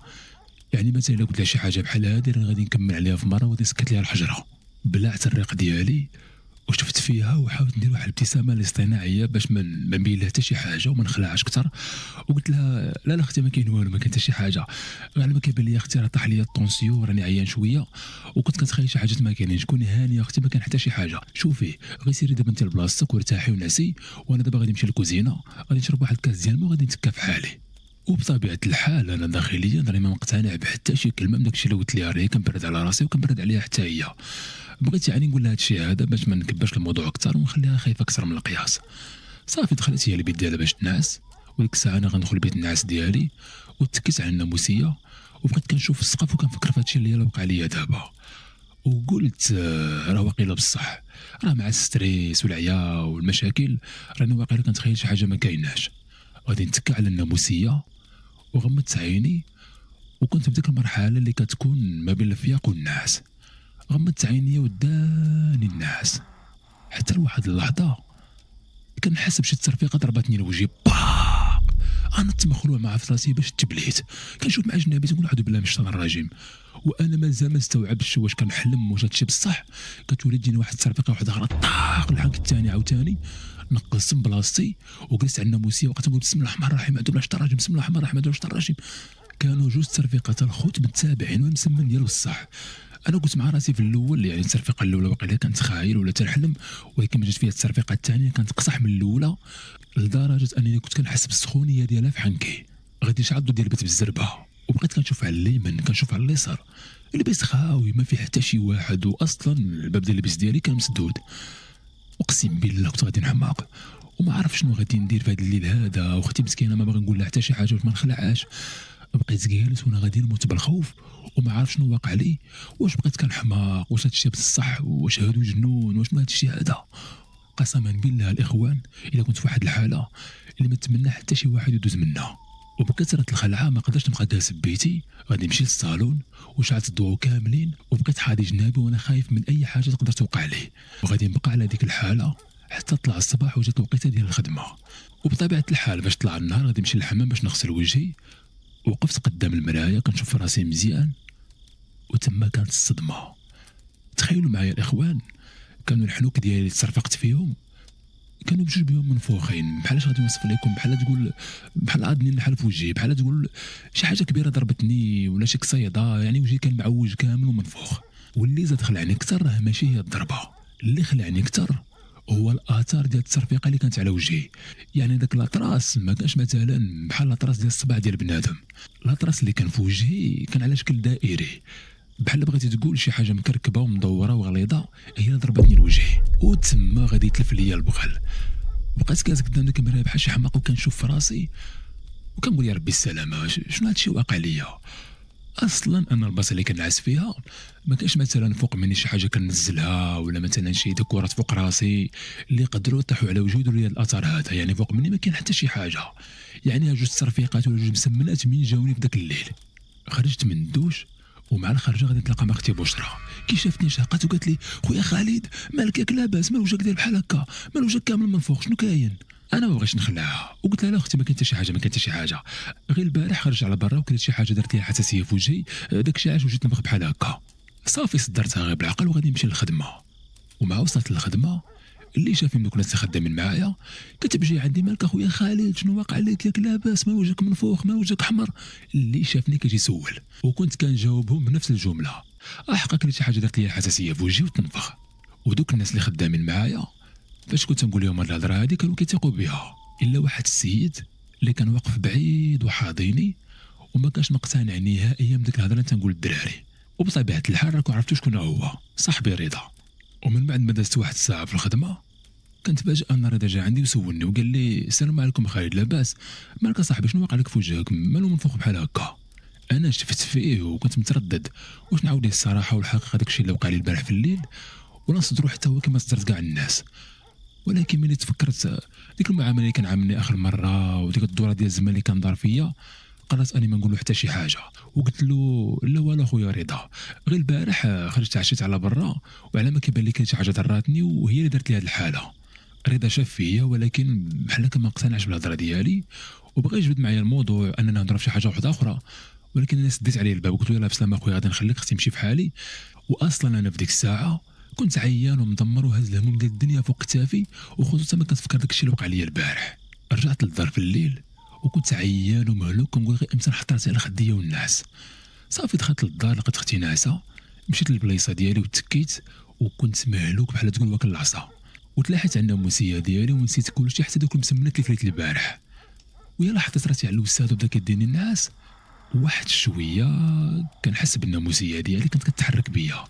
يعني مثلا الا قلت لها شي حاجه بحال هذه راه غادي نكمل عليها في مره وغادي نسكت ليها الحجره. بلعت الريق ديالي وشفت فيها وحاولت ندير واحد الابتسامه الاصطناعيه باش ما نبين لها حتى شي حاجه وما نخلعهاش اكثر. وقلت لها لا لا اختي ما كاين والو، ما كاين حتى شي حاجه، غير ما كيبان لي اختي راه طاح لي الطونسيون راني عيان شويه وكنت كنتخيل شي حاجات ما كاينينش. كوني هانيه اختي ما كان حتى شي حاجه. شوفي غير سيري دابا انت لبلاصتك وارتاحي ونعسي، وانا دابا غادي نمشي للكوزينه غادي نشرب واحد الكاس ديال الماء وغادي نتكا في حالي. وبطبيعه الحال انا داخليا راني ما مقتنع بحتى شي كلمه من داكشي اللي قلت ليها، راه كنبرد على راسي وكنبرد عليها حتى هي. بغيت يعني نقول لها هادشي هذا باش ما نكبرش الموضوع اكثر ونخليها خايفه اكثر من القياس. صافي دخلت هي البيت ديالها باش تنعس، وديك الساعه انا غندخل البيت النعاس ديالي وتكيت على الناموسيه وبقيت كنشوف السقف وكنفكر في هادشي اللي وقع ليا دابا. وقلت راه واقيلا بصح، راه مع الستريس والعيا والمشاكل راني واقيلا كنتخيل شي حاجه ما كايناش. غادي نتكى على الناموسيه وغمضت عيني وكنت في ديك المرحله اللي كتكون ما بين الفياق والنعاس. غمضت عيني وداني النعاس حتى لواحد اللحظه كنحس بشي تصرفيقه ضربتني لوجهي با. انا مخلوع مع في راسي باش تبليت كنشوف مع جنابي تقول اعوذ بالله من الشيطان الرجيم، وانا مازال ما استوعبتش واش كنحلم واش هادشي بصح. كتولي تجيني واحد التصرفيقه واحده اخرى طاق الحنك الثاني عاوتاني. نقصت من بلاصتي وجلست على الناموسيه وبقيت نقول بسم الله الرحمن الرحيم اعوذ بالله من الشيطان الرجيم بسم الله الرحمن الرحيم اعوذ بالله من الشيطان الرجيم. كانوا جوج تصرفيقات الخوت متتابعين والمسمن ديالو الصح. انا قلت مع راسي في الاول يعني التصرفيقه الاولى واقيلا كانت خايل ولا تنحلم، ولكن ما جات فيها التصرفيقه الثانيه كانت قصح من الاولى لدرجه انني كنت كنحس بالسخونيه ديالها في حنكي. غادي شعضو ديال البيت بالزربه وبقيت كنشوف على اليمين كنشوف على اليسار، البيت خاوي ما فيه حتى شي واحد، واصلا الباب ديال البيت ديالي كان مسدود. اقسم بالله كنت غادي نحماق وما عرف شنو غادي ندير في هذا الليل هذا، واختي مسكينه ما باغي نقول لها حتى شي حاجه باش ما نخلعهاش. بقيت جالس وانا غادي نموت بالخوف وما عارف شنو واقع لي، واش بقيت كنحماق واش هادشي بصح واش هادو جنون واش ما هادشي هذا. قسما بالله الاخوان الا كنت في واحد الحاله اللي ما نتمنى حتى شي واحد يدوز منها. وبكثرة الخلعه ما قدرتش نبقى جالس ببيتي، غادي نمشي للصالون وشعلت الضوء كاملين وبقيت حاضي جنابي وانا خايف من اي حاجه تقدر توقع لي، وغادي نبقى على ديك الحاله حتى طلع الصباح وجات الوقيته ديال الخدمه. وبطبيعه الحال باش طلع النهار غادي نمشي للحمام باش نغسل وجهي. وقفت قدام المرايه كنشوف راسي مزيان وتما كانت الصدمه. تخيلوا معايا الاخوان كانوا الحنوك ديالي اللي تصرفقت فيهم كانوا بجوج بهم منفوخين، بحالاش غادي نوصف لكم، بحال تقول بحال عادني نحل في وجهي، بحال تقول شي حاجه كبيره ضربتني ولا شي قصيده، يعني وجهي كان معوج كامل ومنفوخ. واللي زاد خلعني اكثر راه ماشي هي الضربه، اللي خلعني اكثر هو الاثار ديال التصرفيقه اللي كانت على وجهي. يعني داك لاطراس ما كانش مثلا بحال لاطراس ديال الصباع ديال بنادم، لاطراس اللي كان في وجهي كان على شكل دائري، بحال بغيتي تقول شي حاجه مكركبه ومدوره وغليظه هي اللي ضربتني لوجهي. وتما غادي يتلف ليا البغل. بقيت جالس قدام ديك المرايه بحال شي حماق وكنشوف في راسي وكنقول يا ربي السلامه شنو هادشي واقع ليا. اصلا انا البلاصه اللي كنعس فيها ما كاينش مثلا فوق مني شي حاجه كنزلها ولا مثلا شي ديكورات فوق راسي اللي يقدروا يطيحوا على وجهي ويديروا لي الاثر هذا. يعني فوق مني ما كاين حتى شي حاجه، يعني جوج تصرفيقات ولا جوج مسمنات من جاوني في ذاك الليل. خرجت من الدوش ومع الخرجه غادي نتلاقى مع اختي بشرى. كي شافتني شاقات وقالت لي خويا خالد مالك ياك لاباس، مال وجهك داير بحال هكا، مال وجهك كامل منفوخ شنو كاين؟ انا ما بغيتش نخلعها وقلت لها لا اختي ما كاين حتى شي حاجه، ما كاين حتى شي حاجه، غير البارح خرجت على برا وكانت شي حاجه دارت لي حساسيه في وجهي، داك الشيء علاش وجيت نبغي بحال هكا. صافي صدرتها غير بالعقل وغادي نمشي للخدمه. ومع وصلت للخدمه اللي شافني دوك الناس اللي خدامين معايا كتبجي عندي مالك اخويا خالد شنو واقع عليك ياك لاباس ما وجهك منفوخ ما وجهك احمر. اللي شافني كيجي يسول وكنت كنجاوبهم بنفس الجمله، حقا كانت شي حاجه دارت لي حساسيه في وجهي وتنفخ. ودوك الناس اللي خدامين معايا فاش كنت نقول لهم هاد الهضره هادي كانوا كيثيقوا بها، الا واحد السيد اللي كان واقف بعيد وحاضيني وما كانش مقتنع نهائيا بديك الهضره اللي تنقول للدراري. وبطبيعه الحال راكم عرفتوا شكون هو صاحبي رضا. ومن بعد ما دازت واحد الساعه في الخدمه كنت فاجئ ان رضا جا عندي وسولني وقال لي السلام عليكم خالد لاباس، مالك صاحبي شنو واقع لك في وجهك مالو منفوخ بحال هكا. انا شفت فيه وكنت متردد واش نعاود ليه الصراحه والحقيقه داكشي اللي وقع لي البارح في الليل ولا نصدرو حتى هو كما صدرت كاع الناس. ولكن ملي تفكرت ديك المعامله اللي كان عاملني اخر مره وديك الدوره ديال الزمان اللي كان دار فيا قررت اني ما نقول له حتى شي حاجه. وقلت له لا والو خويا رضا، غير البارح خرجت عشيت على برا وعلى ما كيبان لي كاين شي حاجه ضراتني وهي اللي دارت لي هذه الحاله. رضا شاف فيا ولكن بحال هكا ما اقتنعش بالهضره ديالي وبغى يجبد معايا الموضوع اننا نهضروا في شي حاجه واحده اخرى. ولكن انا سديت عليه الباب وقلت له يلاه بسلامه اخويا غادي نخليك خصني نمشي في حالي. واصلا انا في ديك الساعه كنت عيان ومدمر وهز الهموم ديال الدنيا فوق كتافي وخصوصا ما كنتفكر داك الشيء اللي وقع لي البارح. رجعت للدار في الليل وكنت عيان ومهلوك كنقول غير امتى نحط على خديه والناس. صافي دخلت للدار لقيت اختي ناعسه، مشيت للبلايصه ديالي وتكيت وكنت مهلوك بحال تقول واكل العصا. وتلاحيت عند الموسيه ديالي ونسيت كلشي حتى دوك المسمنات اللي فليت البارح. ويلا حطيت راسي على الاستاذ وبدا كيديني النعاس. واحد شويه كنحس بالناموسيه ديالي كانت كتحرك بيا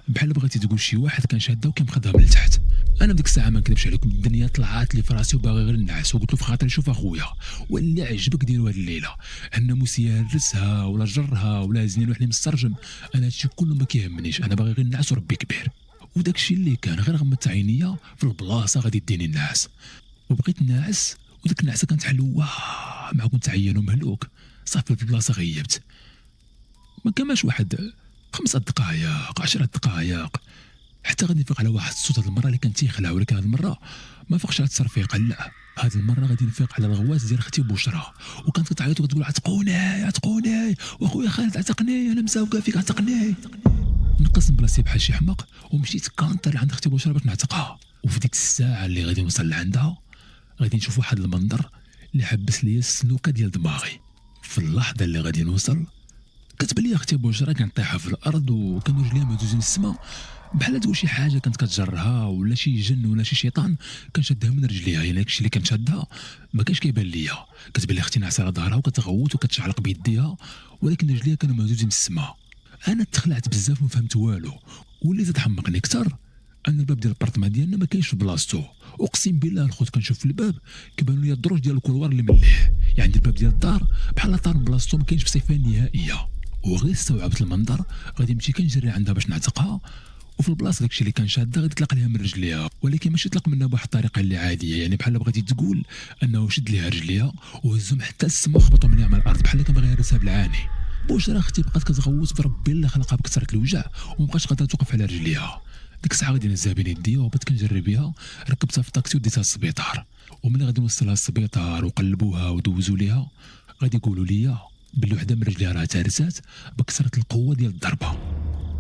بحال بغيتي تقول شي واحد كان شادها وكان مخدها من التحت. انا بديك الساعه ما نكذبش عليكم الدنيا طلعت لي في راسي وباغي غير نعس وقلت له في خاطري شوف اخويا واللي عجبك ديروا هذه الليله، الناموسيه هرسها ولا جرها ولا زنين وحني مسترجم، انا هادشي كله ما كيهمنيش، انا باغي غير نعس وربي كبير. وداك الشيء اللي كان غير غمضت عينيا في البلاصه غادي يديني النعاس وبقيت ناعس. وديك النعسه كانت حلوه مع كنت عيان ومهلوك. صافي في البلاصه غيبت ما كماش واحد 5 دقائق 10 دقائق حتى غادي نفيق على واحد الصوت. هاد المره اللي كان تيخلع ولكن هاد المره ما فاقش على التصرفيق، لا هاد المره غادي نفيق على الغواز ديال اختي بشرى وكانت كتعيط وكتقول عتقوني عتقوني واخويا خالد عتقني انا مساوقه فيك عتقني. نقص بلاصتي بحال شي حماق ومشيت كانطر عند اختي بشرى باش نعتقها. وفي ديك الساعه اللي غادي نوصل لعندها غادي نشوف واحد المنظر اللي حبس ليا السلوكه ديال دماغي. في اللحظه اللي غادي نوصل كتبان لي اختي بشرى كانت طايحه في الارض وكانوا رجليها مهزوزين للسما بحال تقول شي حاجه كانت كتجرها ولا شي جن ولا شي شيطان كان شادها من رجليها. يعني داكشي اللي كان شادها ما كانش كيبان ليا، كتبان لي اختي ناعسه على ظهرها وكتغوت وكتشعلق بيديها ولكن رجليها كانوا مهزوزين للسما. انا تخلعت بزاف وما فهمت والو. واللي زاد حمقني اكثر ان الباب ديال البارتمان ديالنا ما كاينش في بلاصتو. اقسم بالله الخوت كنشوف في الباب كيبانوا لي الدروج ديال الكولوار اللي مليه، يعني الباب ديال الدار بحال طار من بلاصتو ما كاينش في صفه نهائيه. وغير استوعبت المنظر غادي نمشي كنجري عندها باش نعتقها. وفي البلاصه داكشي اللي كان شادها غادي تطلق ليها من رجليها ولكن ماشي تطلق منها بواحد الطريقه اللي عاديه، يعني بحال بغيتي تقول انه شد ليها رجليها وهزهم حتى السما وخبطوا منها على الارض بحال كان باغي يهرسها بالعاني. بشرى اختي بقات كتغوت بربي الله خلقها بكثره الوجع ومبقاش قادره توقف على رجليها. ديك الساعه غادي نهزها بين يديا وبدات كنجري بها، ركبتها في الطاكسي وديتها للسبيطار. وملي غادي نوصلها للسبيطار وقلبوها ودوزوا ليها غادي يقولوا لي بلي وحده من رجليها راه تهرسات بكثره القوه ديال الضربه.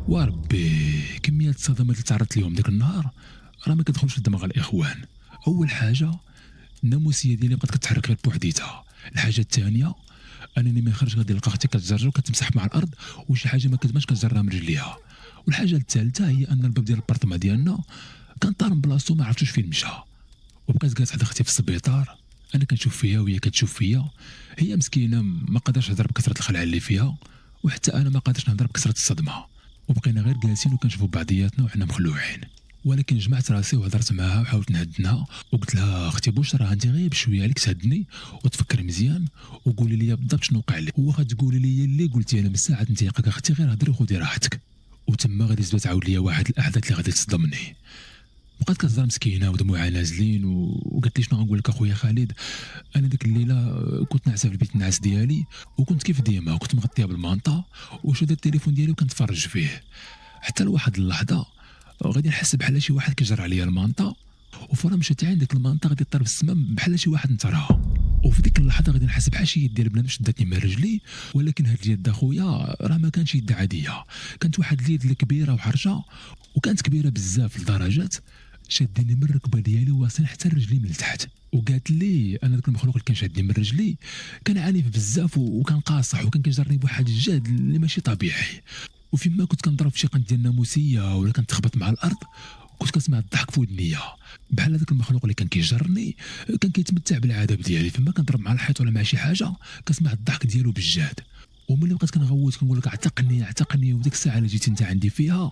وربي كميه الصدمات اللي تعرضت لهم ديك النهار راه ما كتدخلش لدماغ الاخوان. اول حاجه الناموسيه ديالي بقات كتحرك غير بوحديتها. الحاجه الثانيه انني ما خرج غادي نلقى اختي كتجرجر وكتمسح مع الارض وشي حاجه ما كتبانش كتجرها من رجليها. والحاجه الثالثه هي ان الباب ديال البارتمان ديالنا كان طار من بلاصتو ما عرفتوش فين مشى. وبقيت جالس عند اختي في السبيطار انا كنشوف فيها وهي كتشوف فيا. هي مسكينه ما قادرش تهضر بكثره الخلع اللي فيها وحتى انا ما قادرش نهضر بكثره الصدمه. وبقينا غير جالسين وكنشوفوا بعضياتنا وحنا مخلوعين. ولكن جمعت راسي وهضرت معاها وحاولت نهدنها وقلت لها اختي بشرى انت غير بشويه عليك تهدني وتفكري مزيان وقولي لي بالضبط شنو وقع لك. واخا تقولي لي اللي قلتي انا من ساعه نتيقك اختي غير هضري وخذي راحتك. وتما غادي تبدا تعاود لي واحد الاحداث اللي غادي تصدمني. بقات كتهضر مسكينه ودموعها نازلين وقالت لي شنو غنقول لك اخويا خالد، انا ديك الليله كنت ناعسه في البيت النعاس ديالي وكنت كيف ديما كنت مغطيه بالمانطا وشدت التليفون ديالي وكنتفرج فيه حتى لواحد اللحظه غادي نحس بحال شي واحد كيجر عليا المانطا وفورا مشات عين ديك المنطقه غادي طير في السماء بحال شي واحد نطرها. وفي ديك اللحظه غادي نحس بحال شي يد ديال بنادم شداتني من رجلي، ولكن هاد اليد اخويا راه ما كانش يد عاديه، كانت واحد اليد اللي كبيره وحرشه، وكانت كبيره بزاف لدرجه شدني من الركبه ديالي واصلين حتى رجلي من التحت. وقالت لي انا ذاك المخلوق اللي كان شادني من رجلي كان عنيف بزاف وكان قاصح وكان كيجرني بواحد الجهد اللي ماشي طبيعي. وفيما كنت كنضرب في شي قنت ديال الناموسيه ولا كنتخبط مع الارض كنت كنسمع الضحك في ودنيا، بحال هذاك المخلوق اللي كان كيجرني كان كيتمتع بالعذاب ديالي. فما كنضرب مع الحيط ولا مع شي حاجه كنسمع الضحك ديالو بالجهد. وملي بقيت كنغوت كنقول لك اعتقني اعتقني، وديك الساعه اللي جيتي انت عندي فيها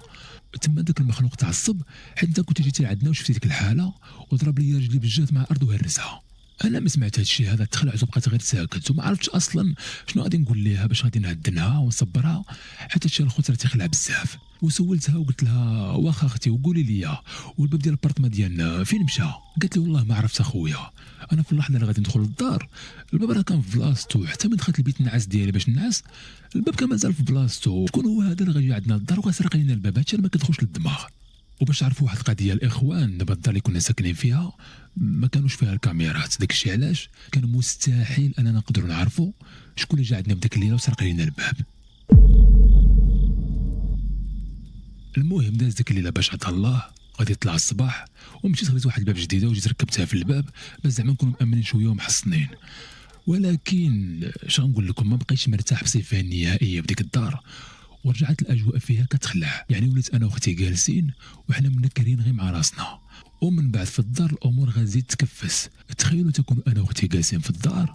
تما داك المخلوق تعصب حيت انت كنت جيتي لعندنا وشفتي ديك الحاله وضرب لي رجلي بالجهد مع الارض وهرسها. انا ما سمعت هذا الشيء هذا، تخلعت وبقيت غير ساكت وما عرفتش اصلا شنو غادي نقول ليها باش غادي نهدنها ونصبرها، حتى الشيء الخوت راه تيخلع بزاف. وسولتها وقلت لها واخا اختي وقولي لي والباب ديال البارتما ديالنا فين مشى؟ قالت لي والله ما عرفت اخويا، انا في اللحظه اللي غادي ندخل للدار الباب راه كان في بلاصتو، حتى من دخلت البيت النعاس ديالي باش نعس الباب كان مازال في بلاصتو. شكون هو هذا اللي غيجي عندنا للدار وغيسرق لنا الباب؟ هادشي ما كيدخلش للدماغ. وباش تعرفوا واحد القضيه الاخوان، دابا الدار اللي كنا ساكنين فيها ما كانوش فيها الكاميرات، داك الشيء علاش كان مستحيل اننا نقدروا نعرفوا شكون اللي جا عندنا بداك الليله وسرق لنا الباب. المهم داز ديك الليله باش عطا الله غادي يطلع الصباح، ومشيت خديت واحد الباب جديده وجيت ركبتها في الباب باش زعما نكونوا مامنين شويه ومحصنين. ولكن اش غنقول لكم، ما بقيتش مرتاح بصفه نهائيه بديك الدار، ورجعت الاجواء فيها كتخلع. يعني وليت انا واختي جالسين وحنا منكرين غير مع راسنا، ومن بعد في الدار الامور غتزيد تكفس. تخيلوا تكونوا انا واختي جالسين في الدار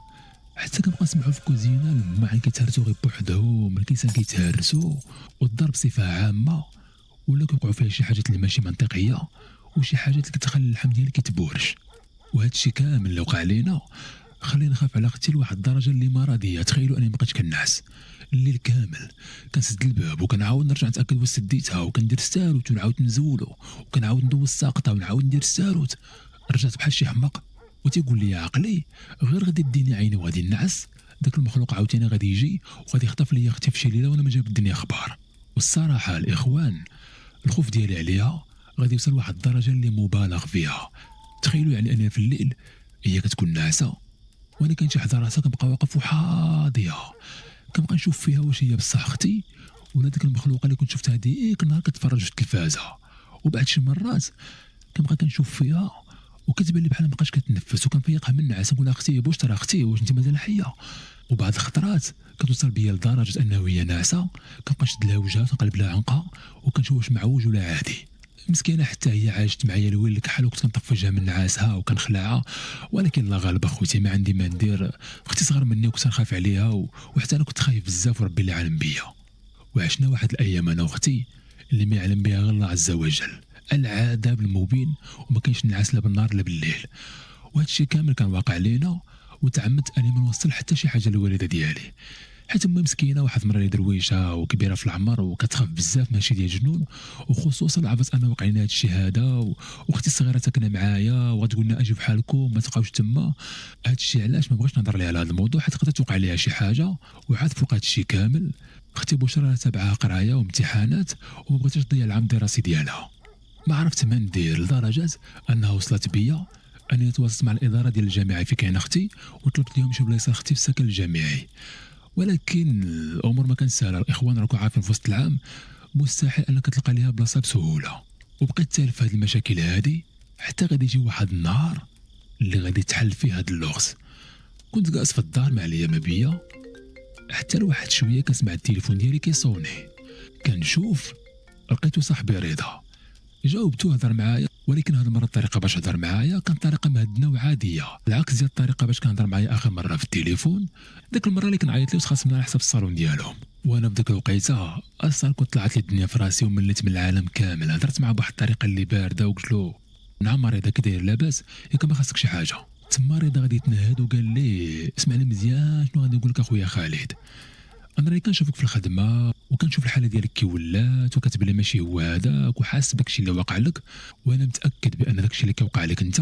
حتى كنبقى نسمعوا في الكوزينه الماعن كيتهرسوا غير بوحدهم، الكيسان كيتهرسوا، والدار بصفه عامه ولا كيوقعوا فيها شي حاجات اللي ماشي منطقيه وشي حاجات اللي كتخلي اللحم ديالي كيتبورش. وهذا الشيء كامل اللي وقع لينا خلينا نخاف على اختي لواحد الدرجه اللي ما راضيه. تخيلوا اني ما بقيتش كنعس الليل كامل، كنسد الباب وكنعاود نرجع نتاكد واش سديتها وكندير الساروت ونعاود نزولو وكنعاود ندوز الساقطه ونعاود ندير الساروت. رجعت بحال شي حماق وتيقول لي عقلي غير غادي ديني عيني وغادي نعس، داك المخلوق عاوتاني غادي يجي وغادي يخطف لي اختي في شي ليله وانا ما جاب الدنيا اخبار. والصراحه الاخوان الخوف ديالي عليها غادي يوصل لواحد الدرجه اللي مبالغ فيها. تخيلوا يعني انا في الليل هي كتكون ناعسه وانا كاين شي حدا راسها كنبقى واقف وحاضيه، كنبقى نشوف فيها واش هي بصح اختي ولا ديك المخلوقه اللي كنت شفتها ديك النهار كتفرج في التلفازه. وبعد شي مرات كنبقى كنشوف فيها وكتبان لي بحال ما بقاش كتنفس، وكنفيقها من النعاس نقول اختي واش ترى اختي واش انت مازال حيه. وبعض الخطرات كتوصل بيا لدرجه انه هي ناعسه كنبقى نشد لها وجهها ونقلب لها عنقها وكنشوف واش معوج ولا عادي. مسكينه حتى هي عاشت معايا الويل الكحل وكنت كنطفجها من نعاسها وكنخلعها، ولكن الله غالب اخوتي ما عندي ما ندير. اختي صغر مني وكنت نخاف عليها وحتى انا كنت خايف بزاف وربي اللي عالم بيا. وعشنا واحد الايام انا واختي اللي ما يعلم بها غير الله عز وجل، العذاب المبين، وما كاينش نعاس لا بالنهار لا بالليل. وهذا الشيء كامل كان واقع لينا وتعمدت اني ما نوصل حتى شي حاجه للوالده ديالي، حيت امي مسكينه واحد المره اللي درويشه وكبيره في العمر وكتخاف بزاف ماشي ديال جنون، وخصوصا عرفت انا وقع لنا هذا الشيء هذا واختي الصغيره ساكنه معايا وغتقول لنا اجي بحالكم ما تبقاوش تما. هذا الشيء علاش ما بغيتش نهضر ليها على هذا الموضوع حيت تقدر توقع ليها شي حاجه. وعاد فوق هذا الشيء كامل اختي بشرى تابعها قرايه وامتحانات وما بغيتش تضيع العام الدراسي ديالها. ما عرفت ما ندير لدرجه انها وصلت بيا اني تواصلت مع الاداره ديال الجامعه في كاين اختي وطلبت لهم شي بلايصه اختي في السكن الجامعي. ولكن الامور ما كانت سهله، الاخوان راكم عارفين في وسط العام مستحيل انك تلقى ليها بلاصه بسهوله. وبقيت تالف هذه المشاكل هذه حتى غادي يجي واحد النهار اللي غادي تحل فيه هذا اللغز. كنت جالس في الدار ما عليا ما بيا حتى لواحد شويه كنسمع التليفون ديالي كيصوني، كنشوف لقيتو صاحبي رضا. جاوبتو هضر معايا، ولكن هذه المره الطريقه باش هضر معايا كانت طريقه مهدنه وعاديه، العكس ديال الطريقه باش كان هضر معايا اخر مره في التليفون. ديك المره اللي كنعيط ليه وتخاصمنا على حساب الصالون ديالهم. وانا بديك الوقيته اصلا كنت طلعت لي الدنيا في راسي ومليت من العالم كامل. هضرت معاه بواحد الطريقه اللي بارده وقلت له نعم رضا كي داير لاباس ياك ما خاصك شي حاجه. تما رضا غادي يتنهد وقال لي اسمعني مزيان شنو غادي نقول لك اخويا خالد، انا راني كنشوفك في الخدمه وكنشوف الحاله ديالك كي ولات وكتبان لي ماشي هو هذاك وحاس بداكشي اللي واقع لك، وانا متاكد بان داكشي اللي كيوقع لك انت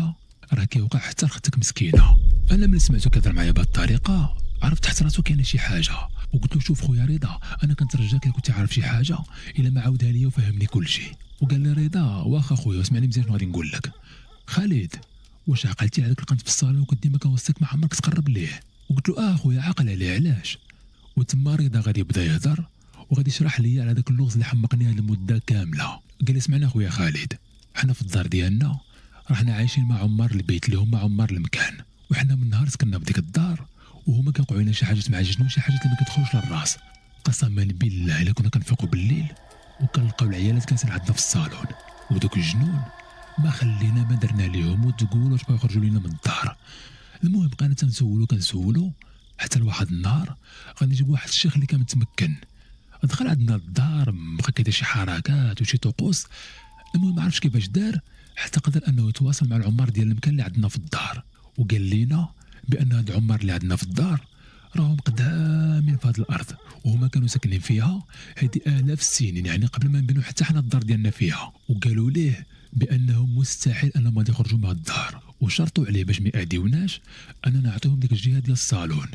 راه كيوقع حتى لختك مسكينه. انا ملي سمعتو كيهضر معايا بهذه الطريقه عرفت حتى راسو كاينه شي حاجه، وقلت له شوف خويا رضا انا كنترجاك كنتي عارف شي حاجه الا ما عاودها ليا وفهمني كل شيء. وقال لي رضا واخا خويا اسمعني مزيان شنو غادي نقول لك، خالد واش عقلتي عليك لقيت في الصالون وكنت ديما كنوصيك ما عمرك تقرب ليه؟ وقلت له خويا عاقل عليه علاش؟ وتما رضا غادي يبدا يهضر وغادي يشرح لي على داك اللغز اللي حمقني هذه المده كامله. قال لي اسمعنا خويا خالد، حنا في الدار ديالنا راحنا عايشين مع عمار البيت اللي هما عمار المكان، وحنا من نهار سكننا في ديك الدار وهما كيوقعوا لنا شي حاجات مع الجنون، شي حاجات اللي ما كتدخلوش للراس. قسما بالله الا كنا كنفيقوا بالليل وكنلقاو العيالات كاسين عندنا في الصالون، ودوك الجنون ما خلينا ما درنا ليهم وتقول واش بغاو يخرجوا لينا من الدار. المهم بقينا كنسولو حتى لواحد النهار غادي نجيب واحد الشيخ اللي كان متمكن، دخل عندنا للدار بقى كيدير شي حركات وشي طقوس. المهم ما عرفتش كيفاش دار حتى قدر انه يتواصل مع العمار ديال المكان اللي عندنا في الدار، وقال لينا بان هاد العمار اللي عندنا في الدار راهم قدامين في هاد الارض وهما كانوا ساكنين فيها هادي الاف السنين، يعني قبل ما نبنيو حتى حنا الدار ديالنا فيها. وقالوا ليه بانهم مستحيل انهم غادي يخرجوا من هاد الدار، وشرطوا عليه باش ما يأذيوناش اننا نعطيهم ديك الجهه ديال الصالون.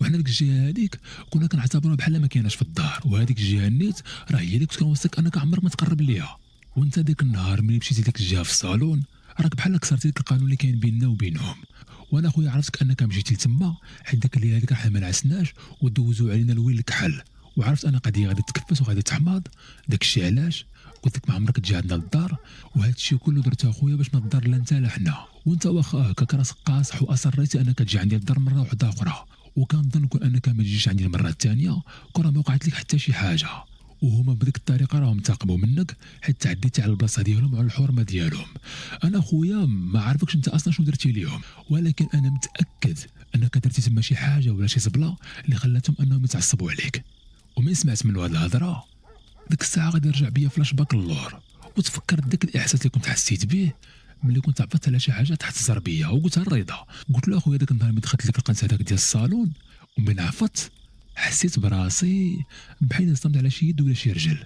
وحنا ديك الجهه هذيك كنا كنعتبروها بحال ما كايناش في الدار، وهذيك الجهه النيت راه هي اللي كنت كنوصيك انك عمرك ما تقرب ليها. وانت ديك النهار ملي مشيتي ديك الجهه في الصالون راك بحال كسرتي ديك القانون اللي كاين بيننا وبينهم. وانا خويا عرفتك انك مشيتي لتما حيت داك الليله هذيك حنا ما نعسناش ودوزوا علينا الويل الكحل، وعرفت انا قضيه غادي تكفس وغادي تحماض. داك الشيء علاش قلت لك ما عمرك تجي عندنا للدار، وهذا الشيء كله درته اخويا باش ما تضر لا انت لا حنا. وانت واخا هكاك راسك قاصح واصريتي انك تجي عندي للدار مره واحده اخرى، وكنظن كون انك ما تجيش عندي المره الثانيه كره ما وقعت لك حتى شي حاجه. وهما بديك الطريقه راهم انتقموا منك حيت تعديتي على البلاصه ديالهم وعلى الحرمه ديالهم. انا خويا ما عارفكش انت اصلا شنو درتي ليهم، ولكن انا متاكد انك درتي تما شي حاجه ولا شي زبله اللي خلاتهم انهم يتعصبوا عليك. ومن سمعت منه هذه الهضره ديك الساعه غادي يرجع بيا فلاش باك اللور، وتفكرت داك الاحساس اللي كنت حسيت به ملي كنت عبطت على شي حاجه تحت الزربيه. وقلتها لرضا، قلت له اخويا داك النهار ملي دخلت لك لقيت هذاك ديال الصالون ومن عفت حسيت براسي بحال صمت على شي يد ولا شي رجل.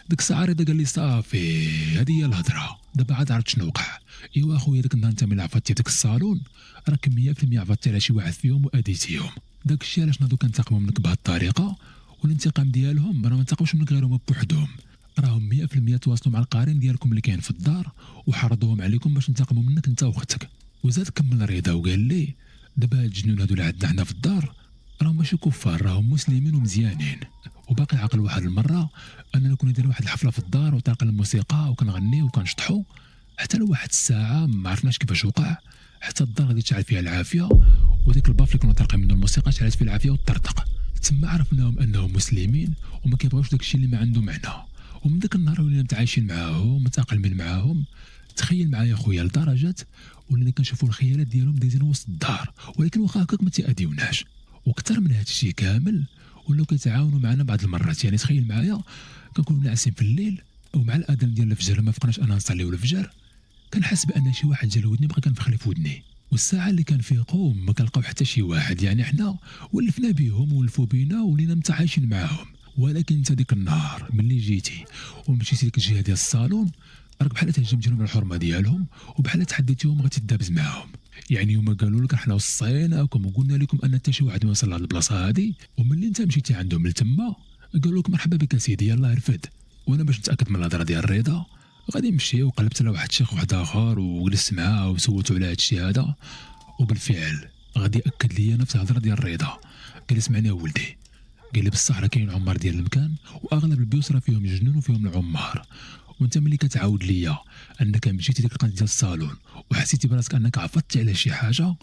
ديك الساعه رضا قال لي صافي هذه هي الهضره، دابا عاد عرفت شنو وقع. ايوا اخويا داك النهار انت ملي عفطتي ديك الصالون راك 100% عفطتي على شي واحد فيهم واذيتيهم. داك الشيء علاش ناضو كنتقموا منك بهذه الطريقه، والانتقام ديالهم راه ما انتقموش منك غير هما بوحدهم، راهم 100% تواصلوا مع القارين ديالكم اللي كاين في الدار وحرضوهم عليكم باش ينتقموا منك انت واختك. وزاد كمل رضا وقال لي دابا هاد الجنون هادو اللي عندنا حنا في الدار راهم ماشي كفار، راهم مسلمين ومزيانين. وباقي عاقل واحد المره اننا كنا ندير واحد الحفله في الدار وطلق الموسيقى وكنغنيو وكنشطحوا حتى لواحد الساعه ما عرفناش كيفاش وقع، حتى الدار غادي تشعل فيها العافيه، وديك الباف اللي كنا طالقين منه الموسيقى شعلت فيه العافيه وطرطق. تما عرفناهم انهم مسلمين وما كيبغيوش داك الشيء اللي ما عنده معنى. ومن داك النهار ولينا متعايشين معاهم متاقلمين معاهم. تخيل معايا خويا لدرجه ولينا كنشوفوا الخيالات ديالهم دايزين وسط الدار، ولكن واخا هكاك ما تيأذيوناش. وكثر من هذا الشيء كامل ولاو كيتعاونوا معنا بعض المرات. يعني تخيل معايا كنكونوا ناعسين في الليل ومع الاذان ديال الفجر ما فقناش انا نصليو الفجر كنحس بان شي واحد جا لودني بقى كنفخ لي في ودني، والساعه اللي كنفيقوا ما كنلقاو حتى شي واحد. يعني حنا ولفنا بهم ولفوا بينا ولينا متعايشين معاهم. ولكن انت ديك النهار ملي جيتي ومشيتي لك الجهه ديال الصالون راك بحال تهجمتي لهم على الحرمه ديالهم وبحال تحديتيهم غادي تدابز معاهم. يعني هما قالوا لك حنا وصيناكم وقلنا لكم ان حتى شي واحد ما يوصل لهاد البلاصه هادي، وملي انت مشيتي عندهم لتما قالوا لك مرحبا بك سيدي يلاه رفد. وانا باش نتاكد من الهضره ديال الرضا غادي نمشي وقلبت على واحد الشيخ واحد اخر وجلست معاه وسولته على هاد الشيء هذا، وبالفعل غادي ياكد لي نفس الهضره ديال الرضا. قال لي اسمعني ولدي، قال لي بصح راه كاين عمار ديال المكان واغلب البيوت راه فيهم الجنون وفيهم العمار، وانت ملي كتعاود ليا انك مشيتي ديك القنت ديال الصالون وحسيتي براسك انك عفطتي على شي حاجه،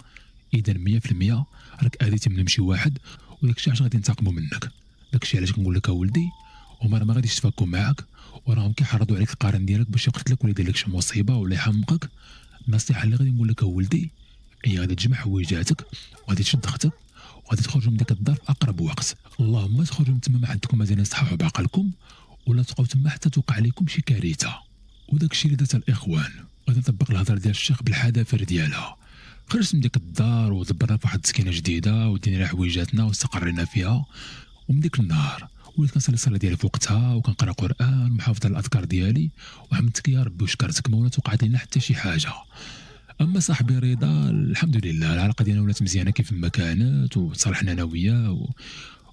اذا 100% راك اذيتي من شي واحد وداك الشيء علاش غادي ينتقموا منك. داك الشيء علاش كنقول لك اولدي هما راه ما غاديش يتفكوا معاك وراهم كيحرضوا عليك القارن ديالك باش يقتلك ولا يدير لك شي مصيبه ولا يحمقك. النصيحه اللي غادي نقول لك اولدي هي غادي تجمع حويجاتك وغادي تشد اختك وغادي تخرجوا من ديك الدار في اقرب وقت. اللهم تخرجوا من تما ما عندكم مزيان صححوا بعقلكم ولا تبقاو تما حتى توقع عليكم شي كارثه. وداك الشيء اللي درت الاخوان غادي نطبق الهضره ديال الشيخ بالحذافير ديالها. خرجت من ديك الدار ودبرنا في واحد السكينه جديده ودينا حويجاتنا واستقرينا فيها. ومن ديك النهار وليت كنصلي الصلاه ديالي في وقتها وكنقرا قران ومحافظ على الاذكار ديالي وحمدتك يا ربي وشكرتك ما ولات وقعت لنا حتى شي حاجه. اما صاحبي رضا الحمد لله العلاقه ديالنا ولات مزيانه كيف ما كانت وتصالحنا انا وياه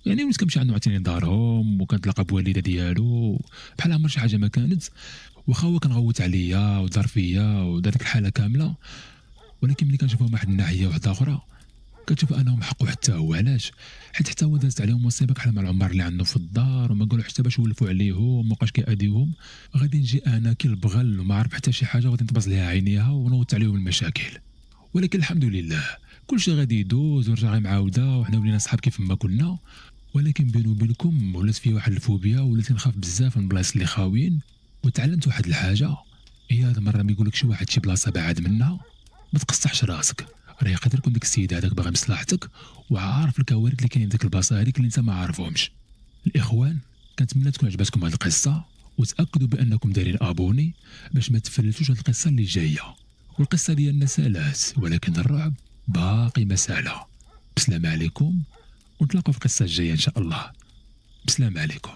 يعني وليت كنمشي عندهم عاوتاني لدارهم وكنتلاقى بوالده ديالو بحال عمر شي حاجه ما كانت. واخا هو كان غوت عليا ودار فيا ودار ديك الحاله كامله، ولكن ملي كنشوفهم واحد الناحيه واحده اخرى كتشوف انهم حقه حتى هو. علاش؟ حيت حتى هو دازت عليهم مصيبه كحال مع العمر اللي عنده في الدار، وما قالوا حتى باش ولفوا عليهم مابقاش كيأذيهم. غادي نجي انا كي البغل وما عارف حتى شي حاجه وغادي نطبز ليها عينيها ونوض عليهم المشاكل. ولكن الحمد لله كلشي غادي يدوز ورجع غير معاوده وحنا ولينا صحاب كيف ما كنا. ولكن بيني وبينكم ولات في واحد الفوبيا، وليت نخاف بزاف من البلايص اللي خاويين. وتعلمت واحد الحاجه، هي هذا مره ما يقولك شي واحد شي بلاصه بعاد منها ما تقصحش راسك. راه يقدر يكون ديك السيد هذاك باغي مصلحتك وعارف الكوارث اللي كاينين في ديك البلاصه هذيك اللي انت ما عارفهمش. الاخوان، كنتمنى تكون عجبتكم هذه القصه، وتاكدوا بانكم دايرين ابوني باش ما تفلتوش هذه القصه اللي جايه. والقصه ديالنا سالات ولكن الرعب باقي ما سالا. بسلام عليكم، ونتلاقوا في القصه الجايه ان شاء الله. بسلام عليكم.